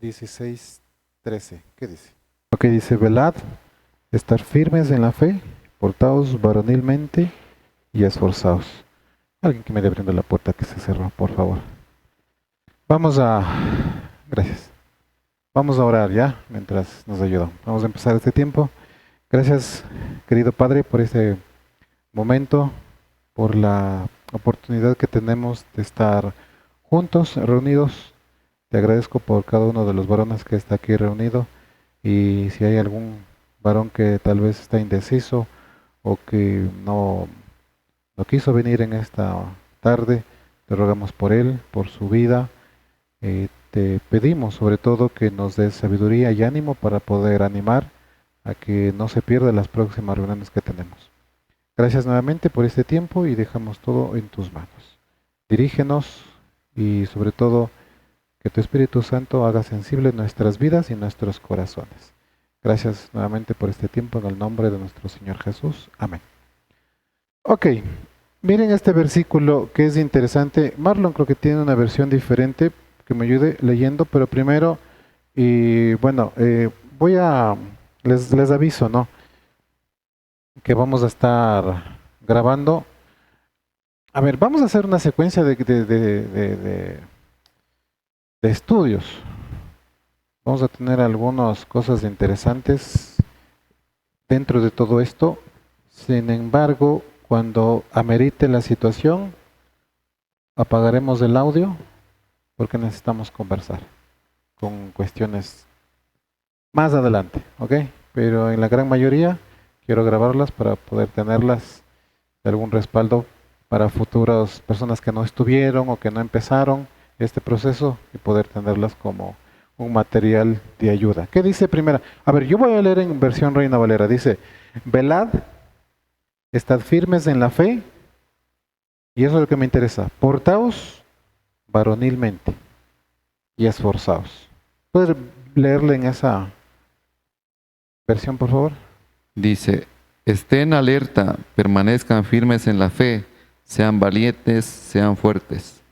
16:13. ¿Qué dice? Ok, dice, velad, estar firmes en la fe, portaos varonilmente y esforzaos. Alguien que me dé abriendo la puerta que se cerró, por favor. Gracias. Vamos a orar ya, mientras nos ayudan. Vamos a empezar este tiempo. Gracias, querido Padre, por este momento, por la oportunidad que tenemos de estar juntos, reunidos. Te agradezco por cada uno de los varones que está aquí reunido, y si hay algún varón que tal vez está indeciso o que no quiso venir en esta tarde, te rogamos por él, por su vida. Te pedimos sobre todo que nos des sabiduría y ánimo para poder animar a que no se pierda las próximas reuniones que tenemos. Gracias nuevamente por este tiempo y dejamos todo en tus manos. Dirígenos y sobre todo que tu Espíritu Santo haga sensibles nuestras vidas y nuestros corazones. Gracias nuevamente por este tiempo en el nombre de nuestro Señor Jesús. Amén. Ok, miren este versículo que es interesante. Marlon creo que tiene una versión diferente que me ayude leyendo, pero primero, y bueno, les aviso, ¿no? Que vamos a estar grabando. A ver, vamos a hacer una secuencia de estudios. Vamos a tener algunas cosas interesantes dentro de todo esto. Sin embargo, cuando amerite la situación, apagaremos el audio porque necesitamos conversar con cuestiones más adelante, ¿ok? Pero en la gran mayoría quiero grabarlas para poder tenerlas de algún respaldo para futuras personas que no estuvieron o que no empezaron este proceso y poder tenerlas como un material de ayuda. ¿Qué dice primera? A ver, yo voy a leer en versión Reina Valera. Dice, velad, estad firmes en la fe, y eso es lo que me interesa. Portaos varonilmente y esforzaos. ¿Puedes leerle en esa versión, por favor? Dice, estén alerta, permanezcan firmes en la fe, sean valientes, sean fuertes.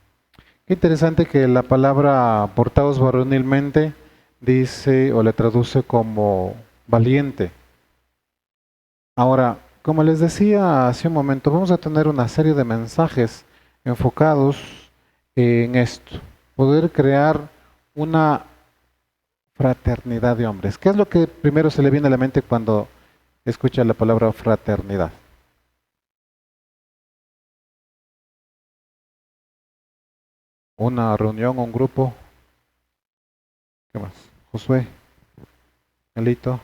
Qué interesante que la palabra portaos varonilmente dice o le traduce como valiente. Ahora, como les decía hace un momento, vamos a tener una serie de mensajes enfocados en esto, poder crear una fraternidad de hombres. ¿Qué es lo que primero se le viene a la mente cuando escucha la palabra fraternidad? Una reunión, un grupo. ¿Qué más? Josué, Elito,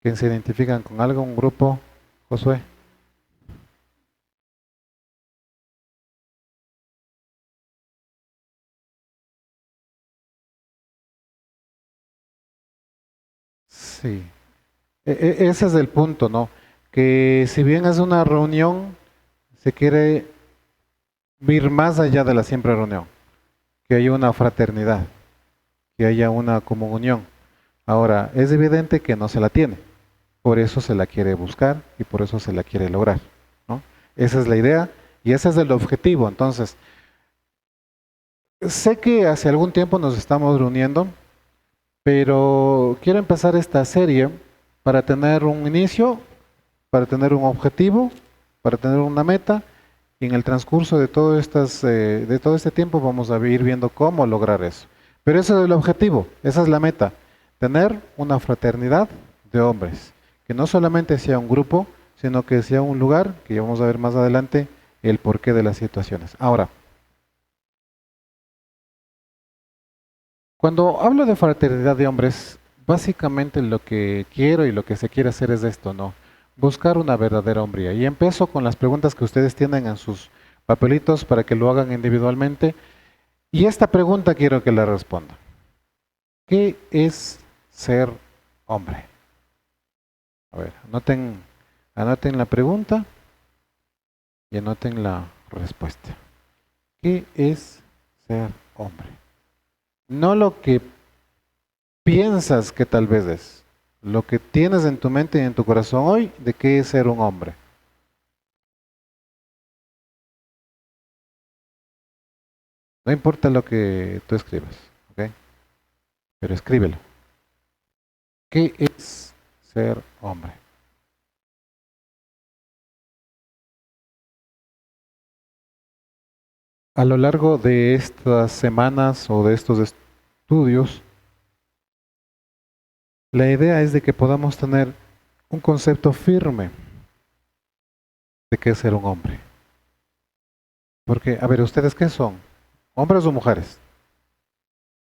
¿quién se identifican con algo? Un grupo, Josué. Sí, ese es el punto, ¿no? Que si bien es una reunión, se quiere ir más allá de la simple reunión, que haya una fraternidad, que haya una comunión. Ahora, es evidente que no se la tiene, por eso se la quiere buscar y por eso se la quiere lograr, ¿no? Esa es la idea y ese es el objetivo. Entonces, sé que hace algún tiempo nos estamos reuniendo, pero quiero empezar esta serie para tener un inicio, para tener un objetivo, para tener una meta, y en el transcurso de todo este tiempo vamos a ir viendo cómo lograr eso. Pero ese es el objetivo, esa es la meta, tener una fraternidad de hombres, que no solamente sea un grupo, sino que sea un lugar, que ya vamos a ver más adelante el porqué de las situaciones. Ahora, cuando hablo de fraternidad de hombres, básicamente lo que quiero y lo que se quiere hacer es esto, ¿no? Buscar una verdadera hombría. Y empiezo con las preguntas que ustedes tienen en sus papelitos para que lo hagan individualmente. Y esta pregunta quiero que la respondan. ¿Qué es ser hombre? A ver, anoten la pregunta y anoten la respuesta. ¿Qué es ser hombre? No lo que piensas que tal vez es, lo que tienes en tu mente y en tu corazón hoy de qué es ser un hombre. No importa lo que tú escribas, ¿ok? Pero escríbelo. ¿Qué es ser hombre? A lo largo de estas semanas o de estos estudios, la idea es de que podamos tener un concepto firme de qué es ser un hombre. Porque, a ver, ¿ustedes qué son? ¿Hombres o mujeres?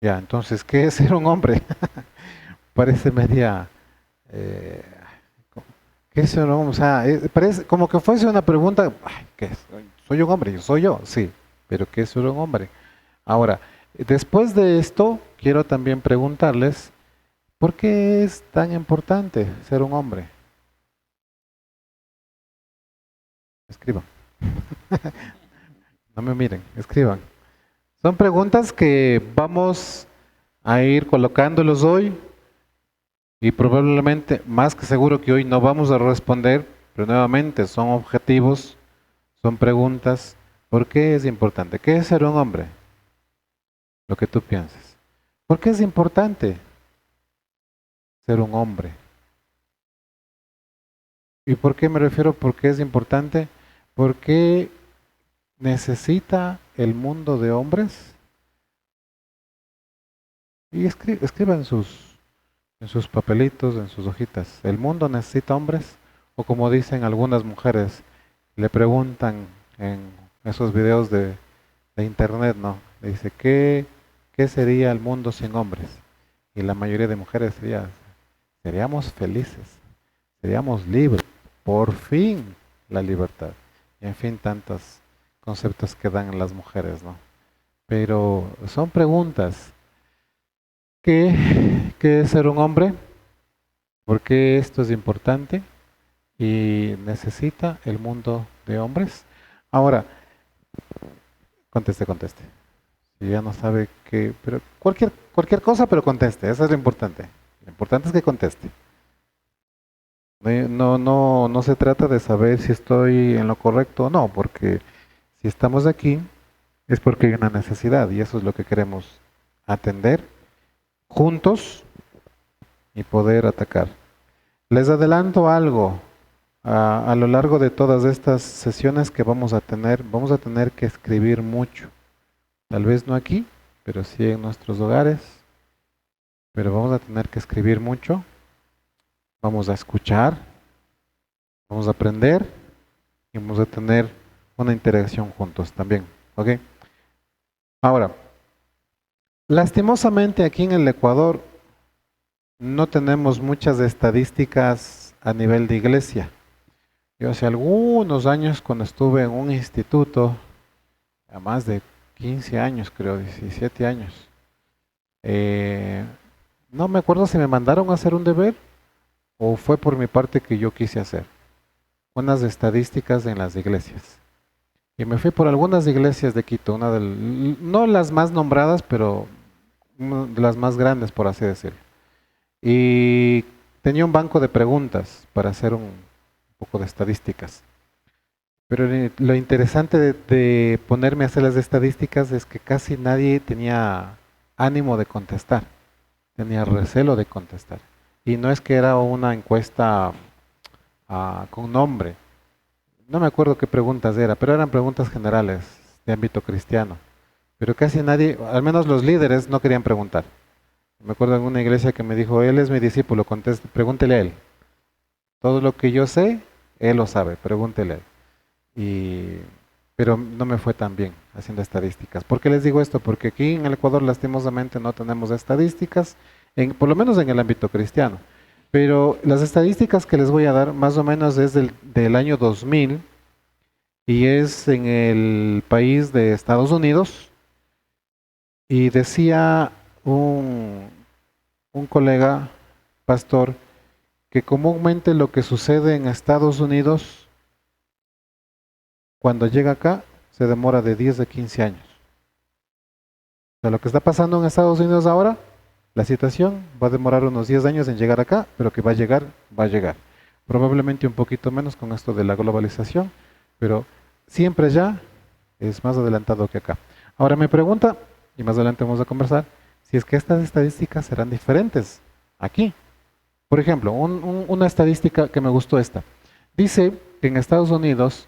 Ya, entonces, ¿qué es ser un hombre? Parece media... eh, ¿qué es ser un hombre? O sea, parece como que fuese una pregunta, ay, ¿qué es? ¿Soy un hombre? ¿Soy yo? Sí, pero ¿qué es ser un hombre? Ahora, después de esto, quiero también preguntarles, ¿por qué es tan importante ser un hombre? Escriban. No me miren, escriban. Son preguntas que vamos a ir colocándolos hoy y probablemente, más que seguro que hoy no vamos a responder, pero nuevamente son objetivos, son preguntas. ¿Por qué es importante? ¿Qué es ser un hombre? Lo que tú pienses. ¿Por qué es importante ser un hombre? ¿Y por qué me refiero? ¿Por qué es importante? Porque necesita el mundo de hombres. Y escriban en sus papelitos, en sus hojitas. ¿El mundo necesita hombres? O como dicen algunas mujeres, le preguntan en esos videos de internet, ¿no? Le dice, ¿qué sería el mundo sin hombres? Y la mayoría de mujeres seríamos felices, seríamos libres, por fin la libertad. Y en fin, tantos conceptos que dan las mujeres, ¿no? Pero son preguntas. ¿Qué es ser un hombre? ¿Por qué esto es importante? ¿Y necesita el mundo de hombres? Ahora, conteste. Si ya no sabe qué, pero cualquier cosa, pero conteste, eso es lo importante. Lo importante es que conteste. No se trata de saber si estoy en lo correcto o no, porque si estamos aquí es porque hay una necesidad y eso es lo que queremos atender juntos y poder atacar. Les adelanto algo. A lo largo de todas estas sesiones que vamos a tener que escribir mucho. Tal vez no aquí, pero sí en nuestros hogares. Pero vamos a tener que escribir mucho. Vamos a escuchar, vamos a aprender y vamos a tener una interacción juntos también. ¿Ok? Ahora, lastimosamente aquí en el Ecuador no tenemos muchas estadísticas a nivel de iglesia. Yo hace algunos años cuando estuve en un instituto, a más de 15 años creo, 17 años, eh, no me acuerdo si me mandaron a hacer un deber o fue por mi parte que yo quise hacer unas estadísticas en las iglesias. Y me fui por algunas iglesias de Quito, no las más nombradas, pero una de las más grandes, por así decirlo. Y tenía un banco de preguntas para hacer un poco de estadísticas. Pero lo interesante de ponerme a hacer las estadísticas es que casi nadie tenía ánimo de contestar, tenía recelo de contestar. Y no es que era una encuesta con nombre, no me acuerdo qué preguntas era, pero eran preguntas generales de ámbito cristiano. Pero casi nadie, al menos los líderes, no querían preguntar. Me acuerdo en una iglesia que me dijo, él es mi discípulo, pregúntele a él. Todo lo que yo sé, él lo sabe, pregúntele a él. Pero no me fue tan bien haciendo estadísticas. ¿Por qué les digo esto? Porque aquí en el Ecuador lastimosamente no tenemos estadísticas, por lo menos en el ámbito cristiano. Pero las estadísticas que les voy a dar más o menos es del año 2000 y es en el país de Estados Unidos. Y decía un colega pastor que comúnmente lo que sucede en Estados Unidos cuando llega acá se demora de 10 a 15 años. O sea, lo que está pasando en Estados Unidos ahora, la situación va a demorar unos 10 años en llegar acá, pero que va a llegar, va a llegar. Probablemente un poquito menos con esto de la globalización, pero siempre ya es más adelantado que acá. Ahora me pregunta, y más adelante vamos a conversar, si es que estas estadísticas serán diferentes aquí. Por ejemplo, una estadística que me gustó esta. Dice que en Estados Unidos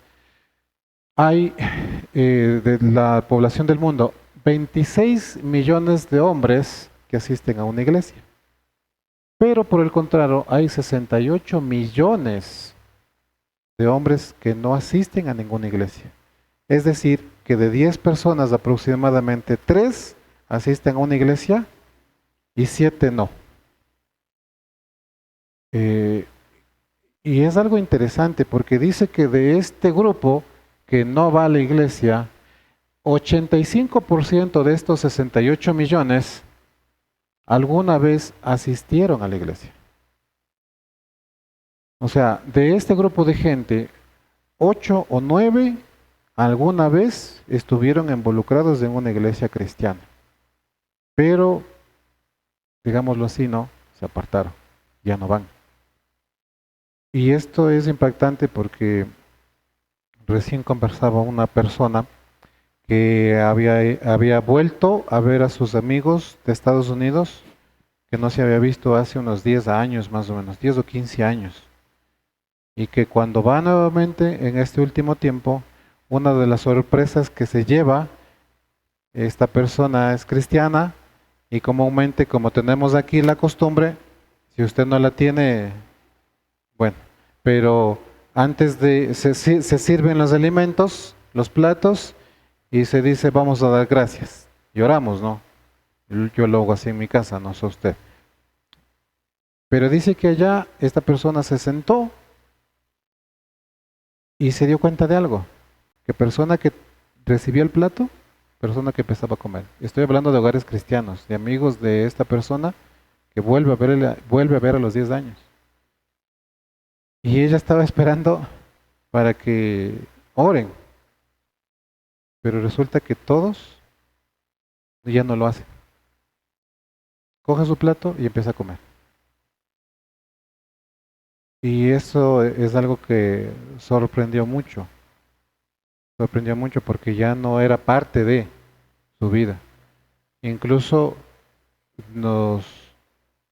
hay, de la población del mundo, 26 millones de hombres que asisten a una iglesia. Pero por el contrario, hay 68 millones de hombres que no asisten a ninguna iglesia. Es decir, que de 10 personas aproximadamente 3 asisten a una iglesia y 7 no. Y es algo interesante porque dice que de este grupo que no va a la iglesia, 85% de estos 68 millones alguna vez asistieron a la iglesia. O sea, de este grupo de gente, 8 o 9 alguna vez estuvieron involucrados en una iglesia cristiana. Pero, digámoslo así, no, se apartaron, ya no van. Y esto es impactante porque recién conversaba una persona que había vuelto a ver a sus amigos de Estados Unidos, que no se había visto hace unos 10 años más o menos, 10 o 15 años. Y que cuando va nuevamente en este último tiempo, una de las sorpresas que se lleva, esta persona es cristiana y comúnmente, como tenemos aquí la costumbre, si usted no la tiene, bueno, pero antes de, se sirven los alimentos, los platos, y se dice vamos a dar gracias. Y oramos, ¿no? Yo lo hago así en mi casa, no sé usted. Pero dice que allá esta persona se sentó y se dio cuenta de algo, que persona que recibió el plato, persona que empezaba a comer. Estoy hablando de hogares cristianos, de amigos de esta persona que vuelve a ver a los 10 años. Y ella estaba esperando para que oren, pero resulta que todos ya no lo hacen. Coge su plato y empieza a comer. Y eso es algo que sorprendió mucho porque ya no era parte de su vida. Incluso nos,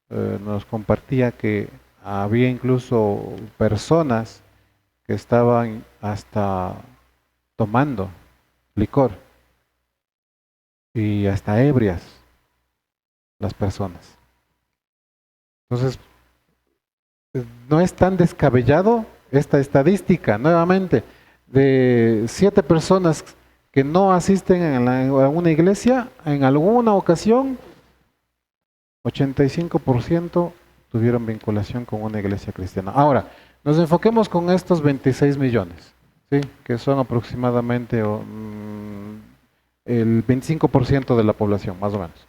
nos compartía que había incluso personas que estaban hasta tomando licor y hasta ebrias las personas. Entonces, no es tan descabellado esta estadística, nuevamente, de 7 personas que no asisten a una iglesia, en alguna ocasión, 85% tuvieron vinculación con una iglesia cristiana. Ahora, nos enfoquemos con estos 26 millones, ¿sí? Que son aproximadamente el 25% de la población, más o menos.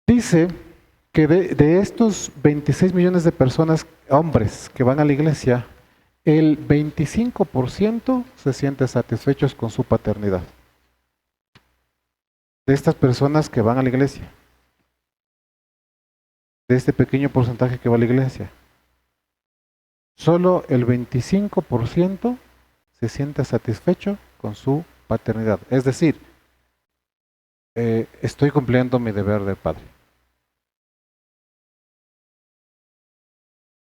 Dice que de estos 26 millones de personas, hombres, que van a la iglesia, el 25% se siente satisfechos con su paternidad. De estas personas que van a la iglesia, de este pequeño porcentaje que va a la iglesia, solo el 25% se siente satisfecho con su paternidad. Es decir, estoy cumpliendo mi deber de padre.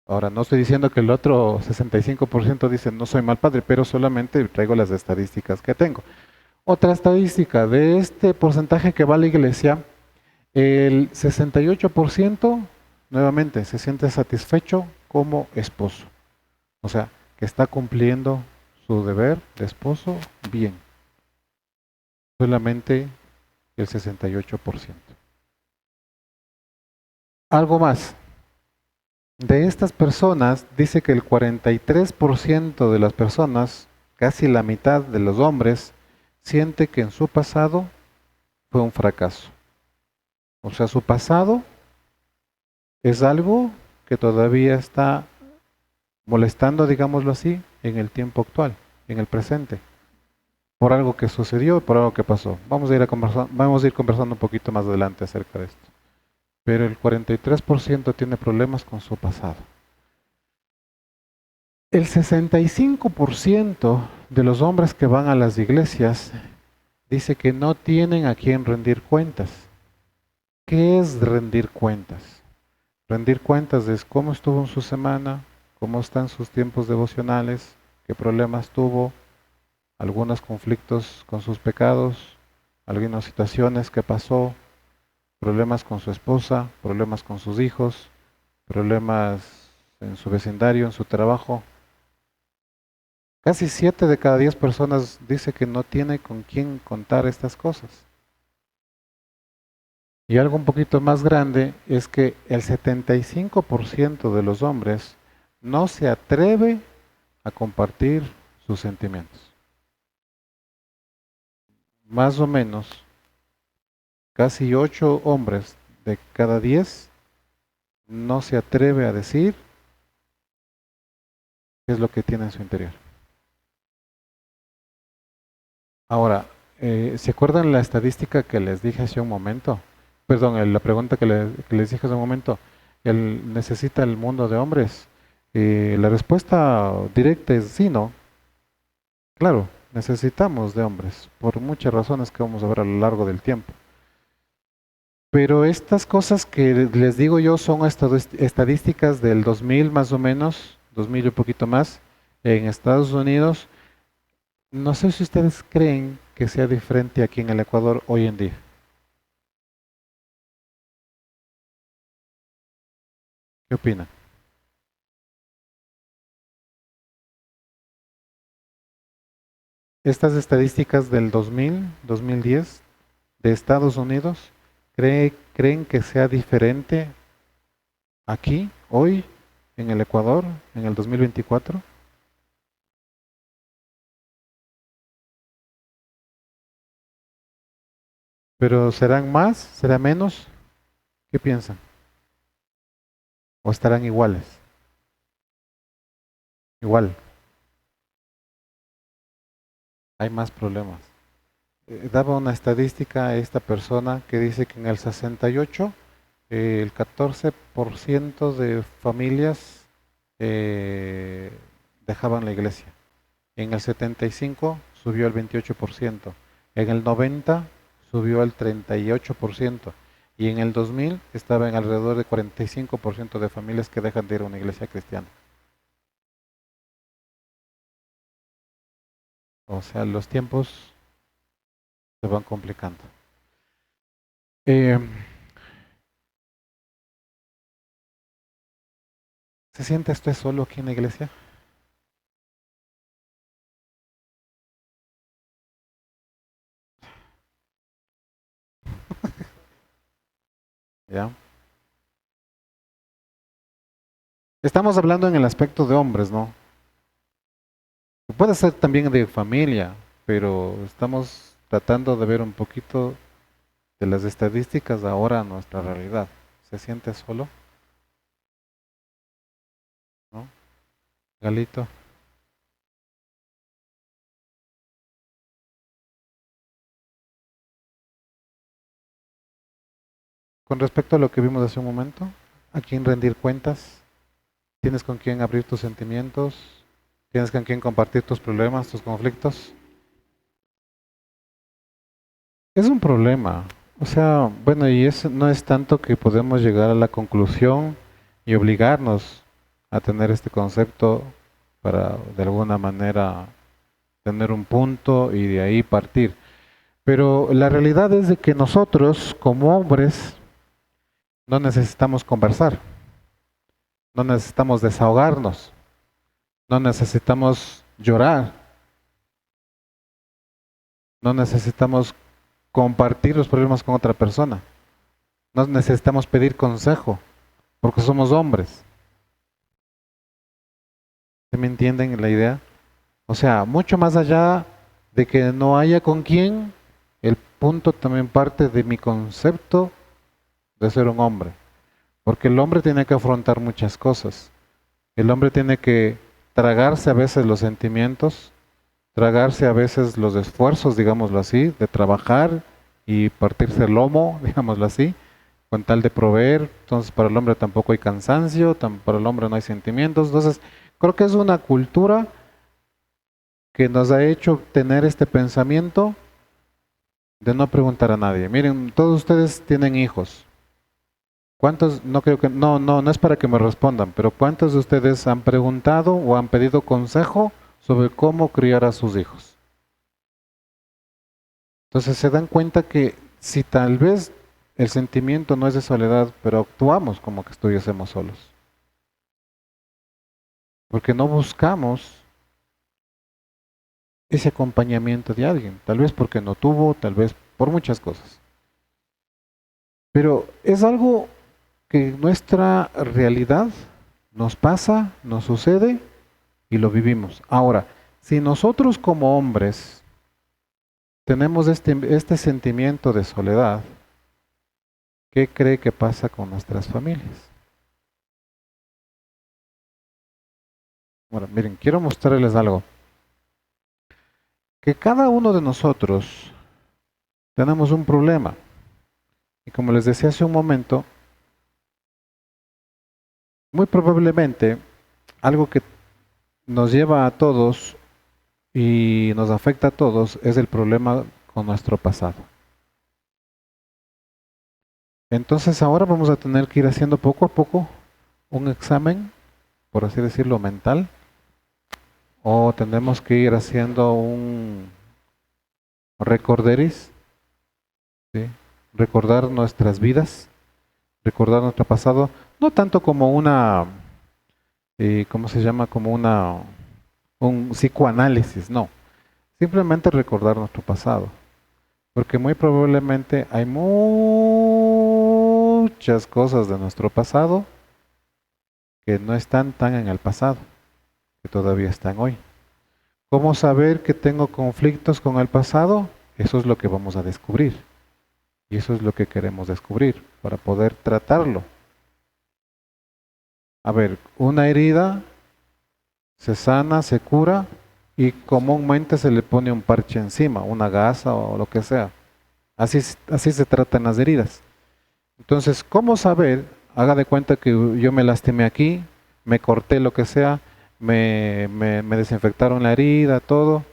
Ahora, no estoy diciendo que el otro 65% dice no soy mal padre, pero solamente traigo las estadísticas que tengo. Otra estadística, de este porcentaje que va a la iglesia, el 68% nuevamente se siente satisfecho como esposo. O sea, que está cumpliendo su deber de esposo bien. Solamente el 68%. Algo más. De estas personas, dice que el 43% de las personas, casi la mitad de los hombres, siente que en su pasado fue un fracaso. O sea, su pasado es algo que todavía está molestando, digámoslo así, en el tiempo actual, en el presente, por algo que sucedió, por algo que pasó. Vamos a ir conversando un poquito más adelante acerca de esto. Pero el 43% tiene problemas con su pasado. El 65% de los hombres que van a las iglesias dice que no tienen a quién rendir cuentas. ¿Qué es rendir cuentas? Rendir cuentas es cómo estuvo en su semana, cómo están sus tiempos devocionales, qué problemas tuvo, algunos conflictos con sus pecados, algunas situaciones que pasó, problemas con su esposa, problemas con sus hijos, problemas en su vecindario, en su trabajo. Casi 7 de cada 10 personas dice que no tiene con quién contar estas cosas. Y algo un poquito más grande es que el 75% de los hombres no se atreve a compartir sus sentimientos. Más o menos, casi 8 hombres de cada 10 no se atreve a decir qué es lo que tiene en su interior. Ahora, ¿se acuerdan la estadística que les dije hace un momento? Perdón, la pregunta que les dije hace un momento. ¿Necesita el mundo de hombres? La respuesta directa es sí, no. Claro, necesitamos de hombres, por muchas razones que vamos a ver a lo largo del tiempo. Pero estas cosas que les digo yo son estadísticas del 2000 más o menos, 2000 y un poquito más, en Estados Unidos. No sé si ustedes creen que sea diferente aquí en el Ecuador hoy en día. ¿Qué opinan? Estas estadísticas del 2000, 2010 de Estados Unidos, ¿creen que sea diferente aquí, hoy, en el Ecuador, en el 2024? ¿Pero serán más? ¿Será menos? ¿Qué piensan? ¿O estarán iguales? Igual, hay más problemas. Daba una estadística a esta persona que dice que en el 68 el 14% de familias dejaban la iglesia. En el 75 subió al 28%. En el 90 subió al 38%. Y en el 2000 estaba en alrededor de 45% de familias que dejan de ir a una iglesia cristiana. O sea, los tiempos se van complicando. Eh, ¿Se siente usted solo aquí en la iglesia? ¿Ya? Estamos hablando en el aspecto de hombres, ¿no? Puede ser también de familia, pero estamos tratando de ver un poquito de las estadísticas ahora a nuestra realidad. ¿Se siente solo? ¿No? Galito. Con respecto a lo que vimos hace un momento, ¿a quién rendir cuentas? ¿Tienes con quién abrir tus sentimientos? ¿Tienes con quién compartir tus problemas, tus conflictos? Es un problema. O sea, bueno, y eso no es tanto que podemos llegar a la conclusión y obligarnos a tener este concepto para de alguna manera tener un punto y de ahí partir. Pero la realidad es de que nosotros como hombres no necesitamos conversar, no necesitamos desahogarnos, no necesitamos llorar, no necesitamos compartir los problemas con otra persona, no necesitamos pedir consejo, porque somos hombres. ¿Se me entienden la idea? O sea, mucho más allá de que no haya con quién, el punto también parte de mi concepto de ser un hombre. Porque el hombre tiene que afrontar muchas cosas. El hombre tiene que tragarse a veces los sentimientos, tragarse a veces los esfuerzos, digámoslo así, de trabajar y partirse el lomo, digámoslo así, con tal de proveer. Entonces para el hombre tampoco hay cansancio, para el hombre no hay sentimientos. Entonces creo que es una cultura que nos ha hecho tener este pensamiento de no preguntar a nadie. Miren, todos ustedes tienen hijos. ¿Cuántos? No creo que, no es para que me respondan, pero ¿cuántos de ustedes han preguntado o han pedido consejo sobre cómo criar a sus hijos? Entonces se dan cuenta que si tal vez el sentimiento no es de soledad, pero actuamos como que estuviésemos solos, porque no buscamos ese acompañamiento de alguien, tal vez porque no tuvo, tal vez por muchas cosas. Pero es algo que nuestra realidad nos pasa, nos sucede y lo vivimos. Ahora, si nosotros como hombres tenemos este sentimiento de soledad, ¿qué cree que pasa con nuestras familias? Bueno, miren, quiero mostrarles algo. Que cada uno de nosotros tenemos un problema. Y como les decía hace un momento, muy probablemente algo que nos lleva a todos y nos afecta a todos es el problema con nuestro pasado. Entonces ahora vamos a tener que ir haciendo poco a poco un examen, por así decirlo, mental, o tendremos que ir haciendo un recorderis, ¿sí? Recordar nuestras vidas, recordar nuestro pasado, no tanto como una, ¿cómo se llama? Como un psicoanálisis, no, simplemente recordar nuestro pasado, porque muy probablemente hay muchas cosas de nuestro pasado que no están tan en el pasado, que todavía están hoy. ¿Cómo saber que tengo conflictos con el pasado? Eso es lo que vamos a descubrir. Y eso es lo que queremos descubrir para poder tratarlo. A ver, una herida se sana, se cura y comúnmente se le pone un parche encima, una gasa o lo que sea. Así se tratan las heridas. Entonces, ¿cómo saber? Haga de cuenta que yo me lastimé aquí, me corté lo que sea, me desinfectaron la herida, todo,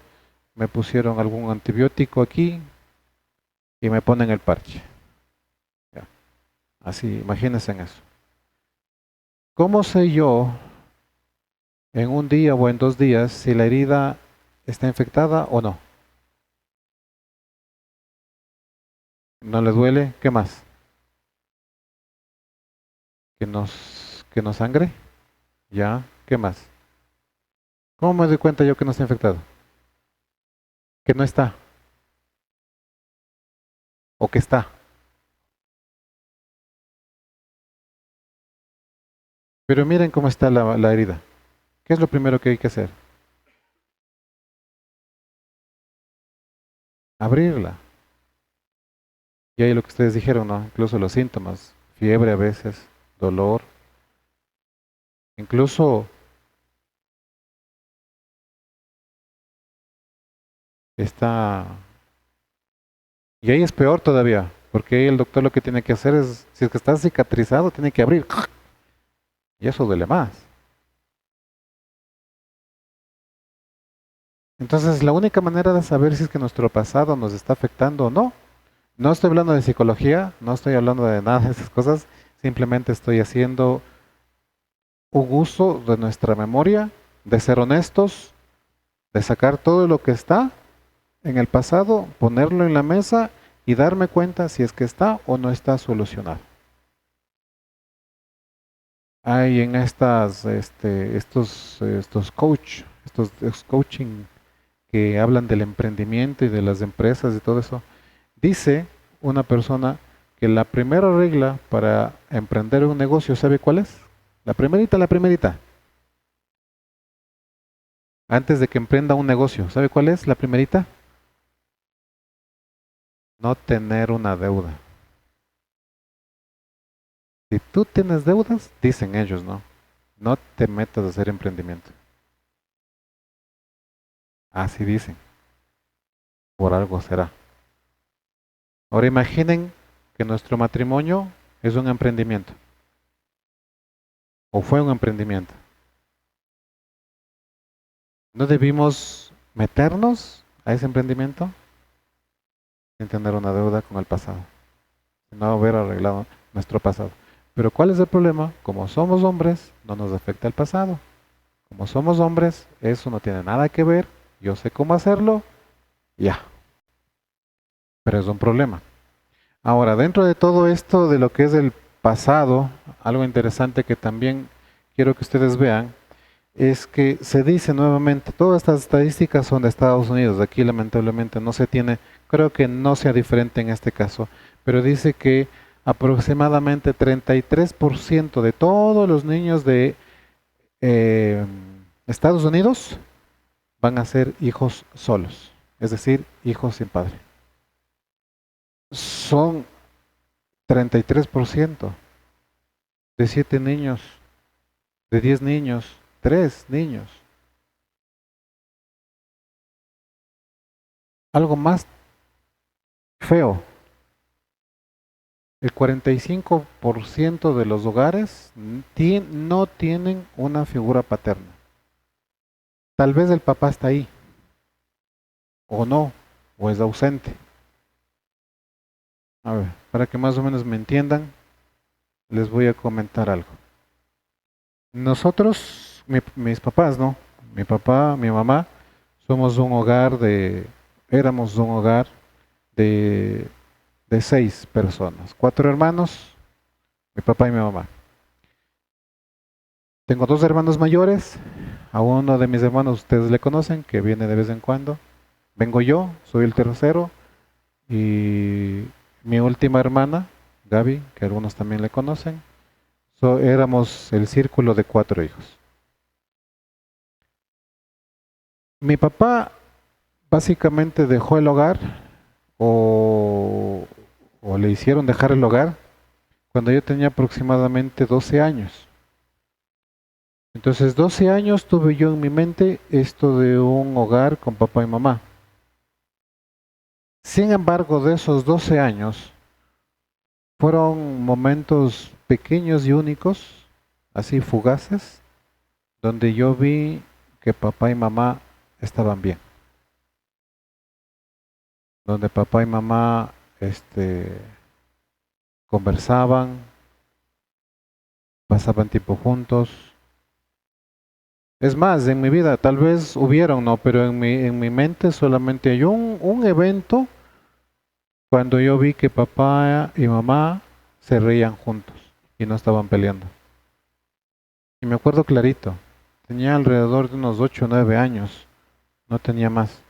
me pusieron algún antibiótico aquí y me ponen el parche. Ya, así, imagínense en eso. ¿Cómo sé yo en un día o en 2 días si la herida está infectada o no? ¿No le duele? ¿Qué más? ¿Que nos sangre? ¿Ya? ¿Qué más? ¿Cómo me doy cuenta yo que no está infectado? Que no está o que está. Pero miren cómo está la herida. ¿Qué es lo primero que hay que hacer? Abrirla. Y ahí lo que ustedes dijeron, ¿no? Incluso los síntomas, fiebre a veces, dolor, incluso está... Y ahí es peor todavía, porque ahí el doctor lo que tiene que hacer es, si es que está cicatrizado, tiene que abrir. Y eso duele más. Entonces, la única manera de saber si es que nuestro pasado nos está afectando o no, no estoy hablando de psicología, no estoy hablando de nada de esas cosas, simplemente estoy haciendo un uso de nuestra memoria, de ser honestos, de sacar todo lo que está en el pasado, ponerlo en la mesa y darme cuenta si es que está o no está solucionado. Hay en estos estos coaching que hablan del emprendimiento y de las empresas y todo eso. Dice una persona que la primera regla para emprender un negocio, ¿sabe cuál es? La primerita. Antes de que emprenda un negocio, ¿sabe cuál es la primerita? No tener una deuda. Si tú tienes deudas, dicen ellos, ¿no? No te metas a hacer emprendimiento. Así dicen, por algo será. Ahora imaginen que nuestro matrimonio es un emprendimiento, o fue un emprendimiento. ¿No debimos meternos a ese emprendimiento? sin tener una deuda con el pasado, sin no haber arreglado nuestro pasado. Pero ¿cuál es el problema? Como somos hombres, no nos afecta el pasado. Como somos hombres, eso no tiene nada que ver, yo sé cómo hacerlo, ya. Pero es un problema. Ahora, dentro de todo esto de lo que es el pasado, algo interesante que también quiero que ustedes vean, es que se dice nuevamente, todas estas estadísticas son de Estados Unidos, aquí lamentablemente no se tiene, creo que no sea diferente en este caso, pero dice que aproximadamente 33% de todos los niños de eh, Estados Unidos van a ser hijos solos, es decir, hijos sin padre. Son 33% de 7 niños, de 10 niños, 3 niños. Algo más feo, el 45% de los hogares no tienen una figura paterna. Tal vez el papá está ahí, o no, o es ausente. A ver, para que más o menos me entiendan, les voy a comentar algo. Nosotros, mis papás, ¿no? Mi papá, mi mamá, éramos un hogar de, de 6 personas, 4 hermanos, mi papá y mi mamá. Tengo 2 hermanos mayores, a uno de mis hermanos ustedes le conocen, que viene de vez en cuando. Vengo yo, soy el tercero, y mi última hermana, Gaby, que algunos también le conocen. Éramos el círculo de 4 hijos. Mi papá básicamente dejó el hogar o, o le hicieron dejar el hogar cuando yo tenía aproximadamente 12 años. Entonces, 12 años tuve yo en mi mente esto de un hogar con papá y mamá. Sin embargo, de esos 12 años, fueron momentos pequeños y únicos, así fugaces, donde yo vi que papá y mamá estaban bien. Donde papá y mamá conversaban, pasaban tiempo juntos. Es más, en mi vida tal vez hubieron, no, pero en mi mente solamente hay un evento cuando yo vi que papá y mamá se reían juntos y no estaban peleando. Y me acuerdo clarito, tenía alrededor de unos 8 o 9 años, no tenía más.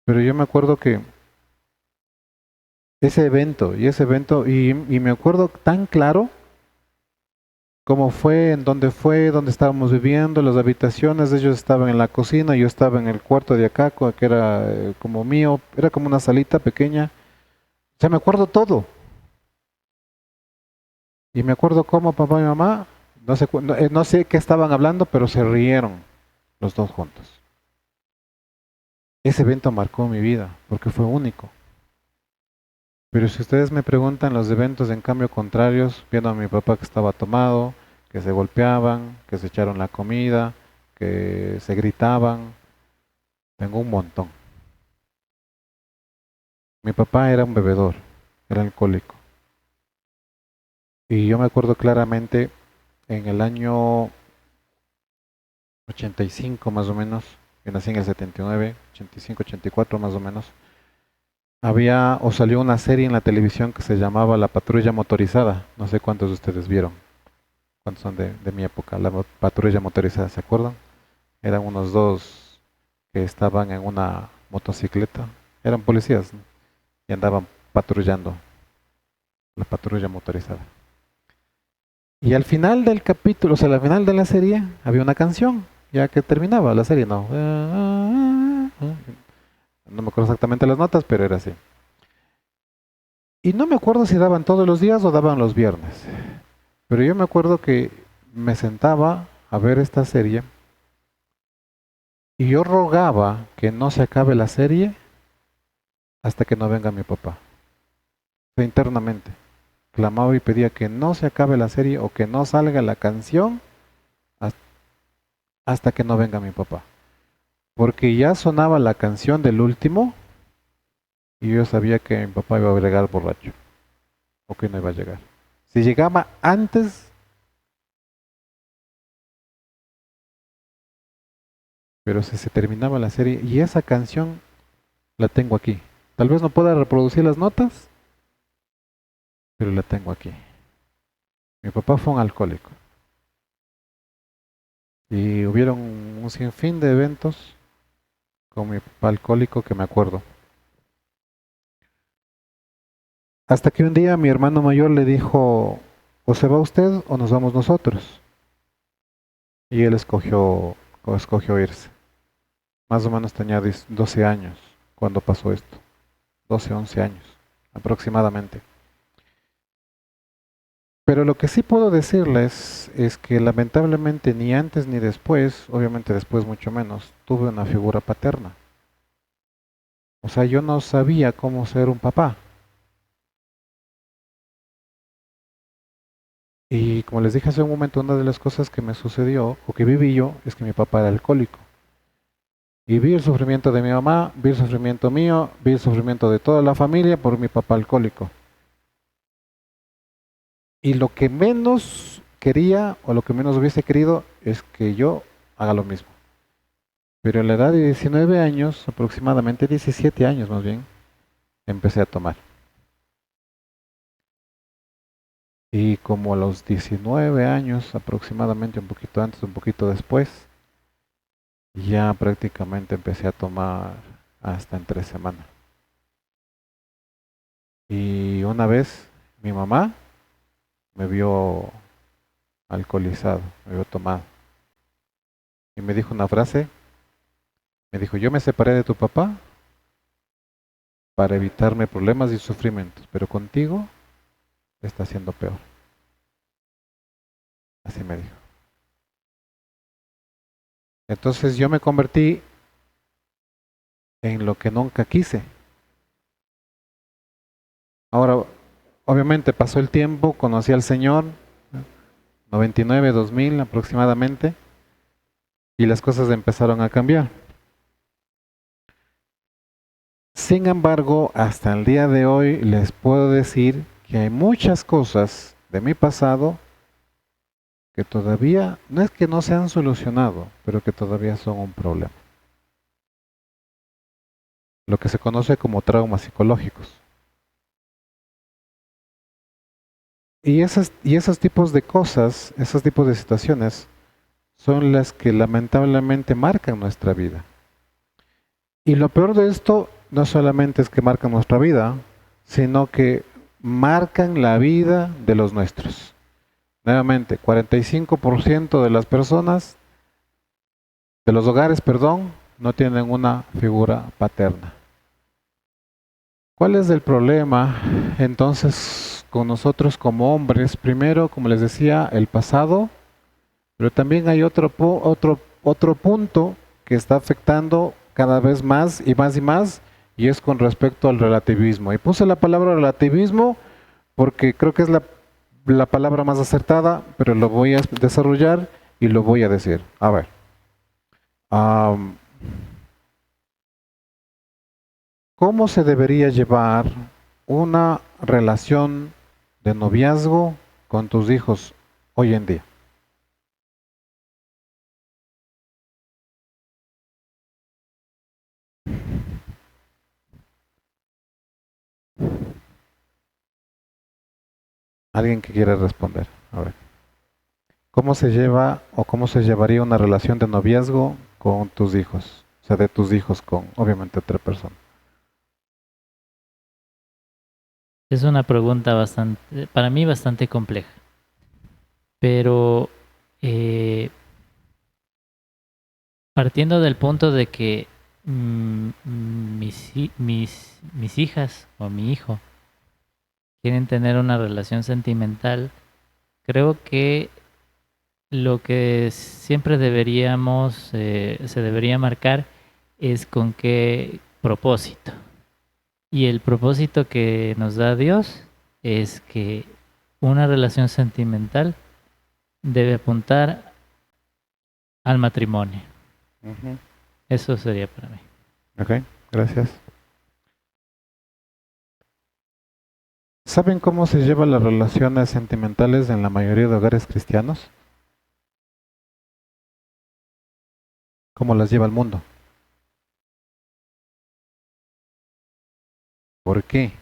Pero yo me acuerdo que y me acuerdo tan claro cómo fue, dónde estábamos viviendo, las habitaciones, ellos estaban en la cocina, yo estaba en el cuarto de acá, que era como mío, era como una salita pequeña. O sea, me acuerdo todo. Y me acuerdo cómo papá y mamá, no sé qué estaban hablando, pero se rieron los dos juntos. Ese evento marcó mi vida, porque fue único. Pero si ustedes me preguntan los eventos en cambio contrarios, viendo a mi papá que estaba tomado, que se golpeaban, que se echaron la comida, que se gritaban, tengo un montón. Mi papá era un bebedor, era alcohólico. Y yo me acuerdo claramente en el año 85 más o menos, yo nací en el 79, 85, 84 más o menos, salió una serie en la televisión que se llamaba La Patrulla Motorizada. No sé cuántos de ustedes vieron, cuántos son de mi época. La Patrulla Motorizada, ¿se acuerdan? Eran unos dos que estaban en una motocicleta, eran policías, ¿no? Y andaban patrullando, la patrulla motorizada. Y al final del capítulo, o sea, al final de la serie, había una canción, ya que terminaba la serie, no. No me acuerdo exactamente las notas, pero era así. Y no me acuerdo si daban todos los días o daban los viernes. Pero yo me acuerdo que me sentaba a ver esta serie y yo rogaba que no se acabe la serie hasta que no venga mi papá. O sea, internamente. Clamaba y pedía que no se acabe la serie o que no salga la canción hasta que no venga mi papá. Porque ya sonaba la canción del último y yo sabía que mi papá iba a llegar borracho o que no iba a llegar. Si llegaba antes, pero si se terminaba la serie y esa canción la tengo aquí. Tal vez no pueda reproducir las notas, pero la tengo aquí. Mi papá fue un alcohólico y hubieron un sinfín de eventos con mi papá alcohólico que me acuerdo. Hasta que un día mi hermano mayor le dijo, o se va usted o nos vamos nosotros. Y él escogió irse. Más o menos tenía 12 años cuando pasó esto. 12, 11 años aproximadamente. Pero lo que sí puedo decirles es que lamentablemente ni antes ni después, obviamente después mucho menos, tuve una figura paterna. O sea, yo no sabía cómo ser un papá. Y como les dije hace un momento, una de las cosas que me sucedió o que viví yo es que mi papá era alcohólico. Y vi el sufrimiento de mi mamá, vi el sufrimiento mío, vi el sufrimiento de toda la familia por mi papá alcohólico. Y lo que menos quería o lo que menos hubiese querido es que yo haga lo mismo. Pero a la edad de 19 años, aproximadamente 17 años más bien, empecé a tomar. Y como a los 19 años, aproximadamente un poquito antes, un poquito después, ya prácticamente empecé a tomar hasta en 3 semanas. Y una vez mi mamá me vio alcoholizado, me vio tomado. Y me dijo una frase, me dijo, yo me separé de tu papá para evitarme problemas y sufrimientos, pero contigo está siendo peor. Así me dijo. Entonces yo me convertí en lo que nunca quise. Ahora, obviamente pasó el tiempo, conocí al Señor, 99, 2000 aproximadamente, y las cosas empezaron a cambiar. Sin embargo, hasta el día de hoy les puedo decir que hay muchas cosas de mi pasado que todavía, no es que no se han solucionado, pero que todavía son un problema. Lo que se conoce como traumas psicológicos. Y esos tipos de cosas, esos tipos de situaciones, son las que lamentablemente marcan nuestra vida. Y lo peor de esto no solamente es que marcan nuestra vida, sino que marcan la vida de los nuestros. Nuevamente, 45% de las personas, de los hogares, perdón, no tienen una figura paterna. ¿Cuál es el problema entonces con nosotros como hombres? Primero, como les decía, el pasado, pero también hay otro punto que está afectando cada vez más y más y más, y es con respecto al relativismo. Y puse la palabra relativismo porque creo que es la palabra más acertada, pero lo voy a desarrollar y lo voy a decir. A ver. ¿Cómo se debería llevar una relación de noviazgo con tus hijos hoy en día? Alguien que quiera responder. A ver. ¿Cómo se lleva o cómo se llevaría una relación de noviazgo con tus hijos? O sea, de tus hijos con, obviamente, otra persona. Es una pregunta bastante, para mí bastante compleja, pero eh, partiendo del punto de que mis hijas o mi hijo quieren tener una relación sentimental, creo que lo que siempre se debería marcar es con qué propósito. Y el propósito que nos da Dios es que una relación sentimental debe apuntar al matrimonio. Ujú. Eso sería para mí. Ok, gracias. ¿Saben cómo se llevan las relaciones sentimentales en la mayoría de hogares cristianos? ¿Cómo las lleva el mundo? ¿Por qué?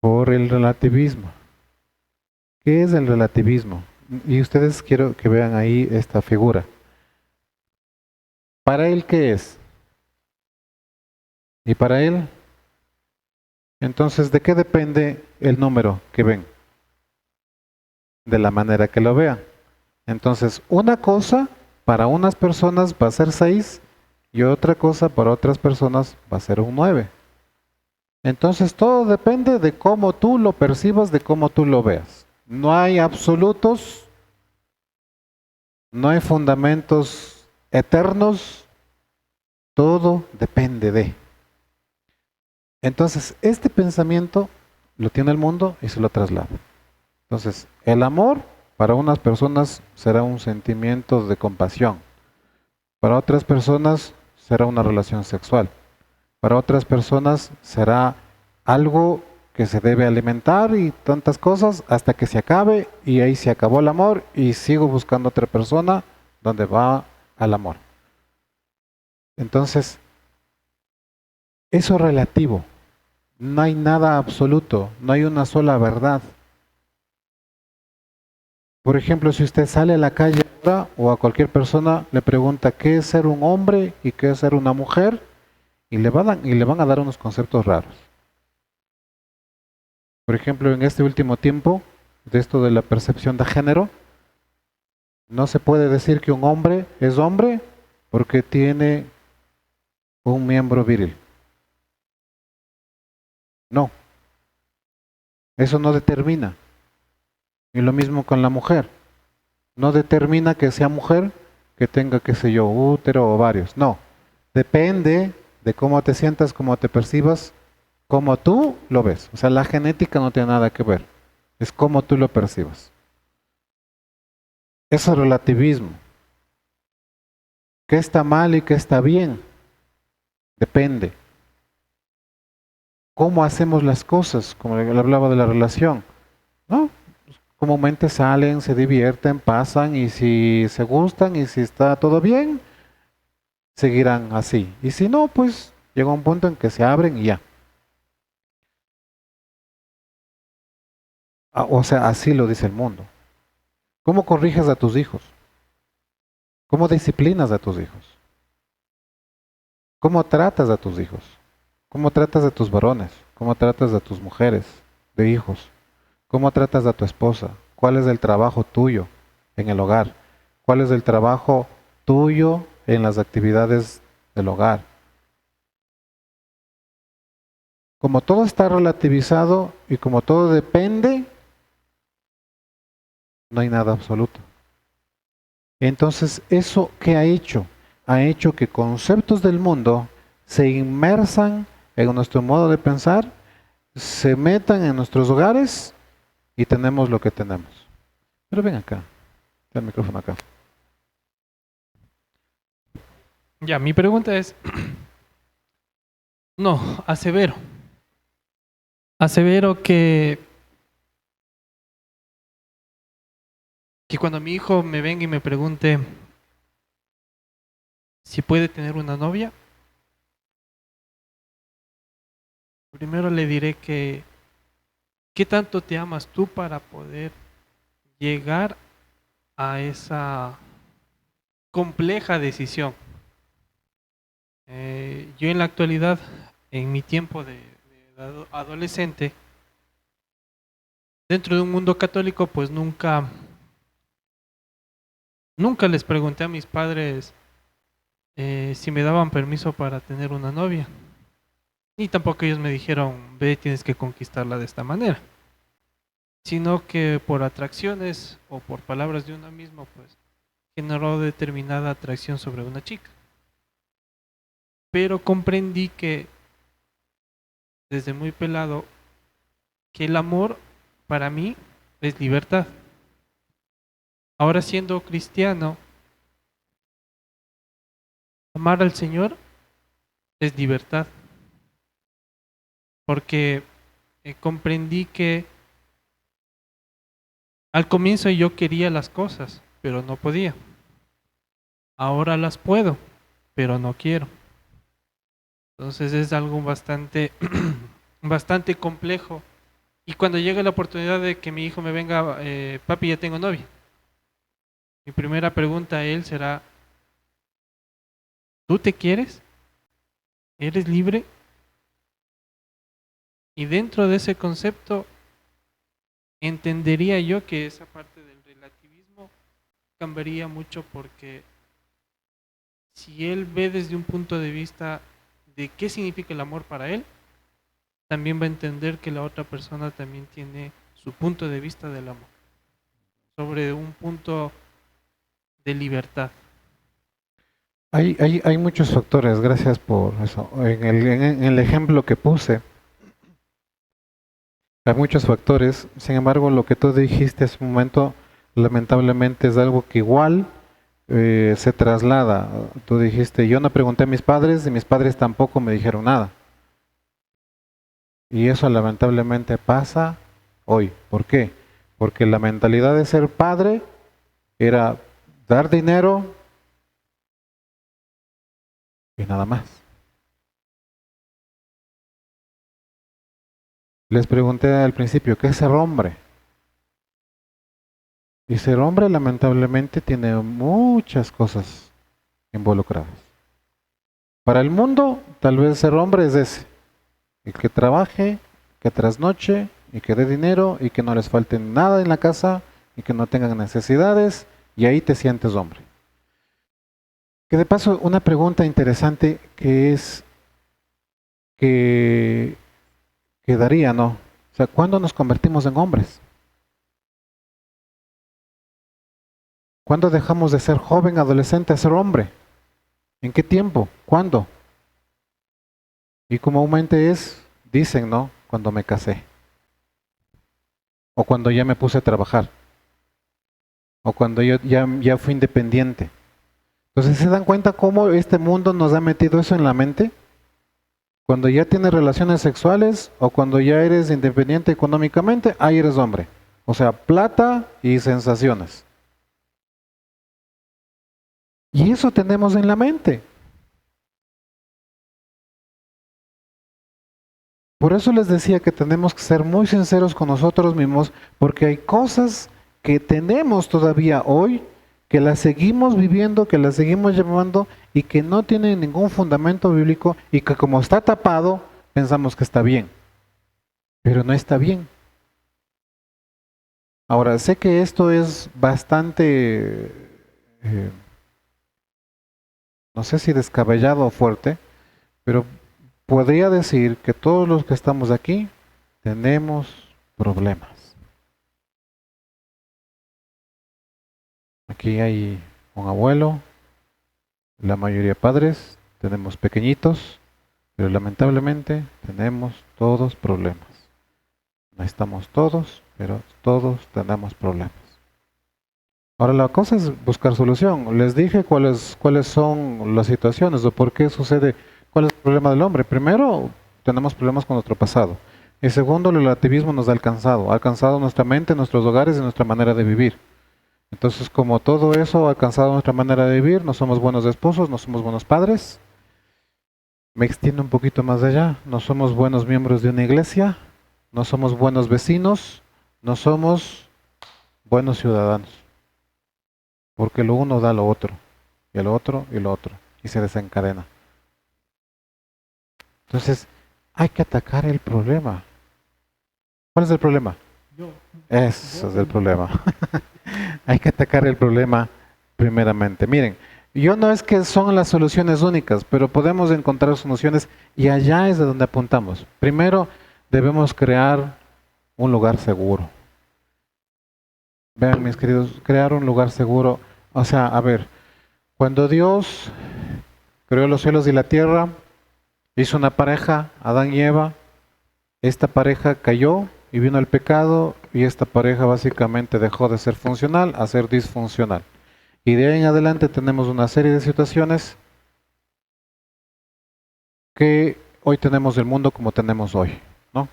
Por el relativismo. ¿Qué es el relativismo? Y ustedes quiero que vean ahí esta figura. ¿Para él qué es? ¿Y para él? Entonces, ¿de qué depende el número que ven? De la manera que lo vean. Entonces, una cosa para unas personas va a ser 6 y otra cosa para otras personas va a ser un 9. Entonces, todo depende de cómo tú lo percibas, de cómo tú lo veas. No hay absolutos, no hay fundamentos eternos, todo depende de. Entonces, este pensamiento lo tiene el mundo y se lo traslada. Entonces, el amor para unas personas será un sentimiento de compasión. Para otras personas será una relación sexual. Para otras personas será algo que se debe alimentar y tantas cosas hasta que se acabe y ahí se acabó el amor y sigo buscando otra persona donde va al amor. Entonces, eso es relativo. No hay nada absoluto, no hay una sola verdad. Por ejemplo, si usted sale a la calle ahora o a cualquier persona le pregunta qué es ser un hombre y qué es ser una mujer, y le van a dar unos conceptos raros. Por ejemplo, en este último tiempo, de esto de la percepción de género, no se puede decir que un hombre es hombre porque tiene un miembro viril. No, eso no determina. Y lo mismo con la mujer. No determina que sea mujer, que tenga, qué sé yo, útero o ovarios. No, depende de cómo te sientas, cómo te percibas, cómo tú lo ves. O sea, la genética no tiene nada que ver. Es cómo tú lo percibas. Eso es relativismo. ¿Qué está mal y qué está bien? Depende. ¿Cómo hacemos las cosas? Como le hablaba de la relación, ¿no? Comúnmente salen, se divierten, pasan y si se gustan y si está todo bien, seguirán así. Y si no, pues llega un punto en que se abren y ya. O sea, así lo dice el mundo. ¿Cómo corriges a tus hijos? ¿Cómo disciplinas a tus hijos? ¿Cómo tratas a tus hijos? ¿Cómo tratas a tus varones? ¿Cómo tratas a tus mujeres de hijos? ¿Cómo tratas a tu esposa? ¿Cuál es el trabajo tuyo en el hogar? ¿Cuál es el trabajo tuyo en las actividades del hogar? Como todo está relativizado y como todo depende, no hay nada absoluto. Entonces, ¿eso qué ha hecho? Ha hecho que conceptos del mundo se inmersan en nuestro modo de pensar, se metan en nuestros hogares y tenemos lo que tenemos. Pero ven acá, está el micrófono acá. Ya, mi pregunta es, no, asevero. Asevero que cuando mi hijo me venga y me pregunte si puede tener una novia, primero le diré que ¿qué tanto te amas tú para poder llegar a esa compleja decisión? Yo en la actualidad, en mi tiempo de adolescente, dentro de un mundo católico, pues nunca les pregunté a mis padres si me daban permiso para tener una novia. Ni tampoco ellos me dijeron, ve, tienes que conquistarla de esta manera. Sino que por atracciones o por palabras de uno mismo, pues generó determinada atracción sobre una chica. Pero comprendí que desde muy pelado, que el amor para mí es libertad. Ahora siendo cristiano, amar al Señor es libertad. Porque comprendí que al comienzo yo quería las cosas, pero no podía. Ahora las puedo, pero no quiero. Entonces es algo bastante, bastante complejo. Y cuando llega la oportunidad de que mi hijo me venga, papi, ya tengo novia. Mi primera pregunta a él será, ¿tú te quieres? ¿Eres libre? Y dentro de ese concepto, entendería yo que esa parte del relativismo cambiaría mucho porque si él ve desde un punto de vista de qué significa el amor para él, también va a entender que la otra persona también tiene su punto de vista del amor, sobre un punto de libertad. Hay muchos factores, gracias por eso. En el ejemplo que puse, hay muchos factores, sin embargo, lo que tú dijiste hace un momento, lamentablemente es algo que igual se traslada. Tú dijiste, yo no pregunté a mis padres y mis padres tampoco me dijeron nada. Y eso lamentablemente pasa hoy. ¿Por qué? Porque la mentalidad de ser padre era dar dinero y nada más. Les pregunté al principio, ¿qué es ser hombre? Y ser hombre lamentablemente tiene muchas cosas involucradas. Para el mundo, tal vez ser hombre es ese, el que trabaje, que trasnoche y que dé dinero y que no les falte nada en la casa y que no tengan necesidades y ahí te sientes hombre. Que de paso, una pregunta interesante que es que quedaría, ¿no? O sea, ¿cuándo nos convertimos en hombres? ¿Cuándo dejamos de ser joven, adolescente, a ser hombre? ¿En qué tiempo? ¿Cuándo? Y comúnmente dicen, ¿no? Cuando me casé. O cuando ya me puse a trabajar. O cuando yo ya fui independiente. Entonces, ¿se dan cuenta cómo este mundo nos ha metido eso en la mente? Cuando ya tienes relaciones sexuales o cuando ya eres independiente económicamente, ahí eres hombre. O sea, plata y sensaciones. Y eso tenemos en la mente. Por eso les decía que tenemos que ser muy sinceros con nosotros mismos, porque hay cosas que tenemos todavía hoy, que las seguimos viviendo, que las seguimos llevando y que no tienen ningún fundamento bíblico y que como está tapado, pensamos que está bien. Pero no está bien. Ahora, sé que esto es bastante, no sé si descabellado o fuerte, pero podría decir que todos los que estamos aquí tenemos problemas. Aquí hay un abuelo, la mayoría padres, tenemos pequeñitos, pero lamentablemente tenemos todos problemas. No estamos todos, pero todos tenemos problemas. Ahora la cosa es buscar solución. Les dije cuáles son las situaciones o por qué sucede, cuál es el problema del hombre. Primero, tenemos problemas con nuestro pasado. Y segundo, el relativismo nos ha alcanzado nuestra mente, nuestros hogares y nuestra manera de vivir. Entonces, como todo eso ha alcanzado nuestra manera de vivir, no somos buenos esposos, no somos buenos padres. Me extiendo un poquito más allá. No somos buenos miembros de una iglesia, no somos buenos vecinos, no somos buenos ciudadanos. Porque lo uno da lo otro, y el otro y lo otro, y se desencadena. Entonces, hay que atacar el problema. ¿Cuál es el problema? Eso es el problema. Hay que atacar el problema primeramente. Miren, yo no es que son las soluciones únicas, pero podemos encontrar soluciones y allá es de donde apuntamos. Primero, debemos crear un lugar seguro. Vean, mis queridos, crear un lugar seguro. O sea, a ver, cuando Dios creó los cielos y la tierra, hizo una pareja, Adán y Eva, esta pareja cayó y vino el pecado y esta pareja básicamente dejó de ser funcional a ser disfuncional. Y de ahí en adelante tenemos una serie de situaciones que hoy tenemos el mundo como tenemos hoy, ¿no?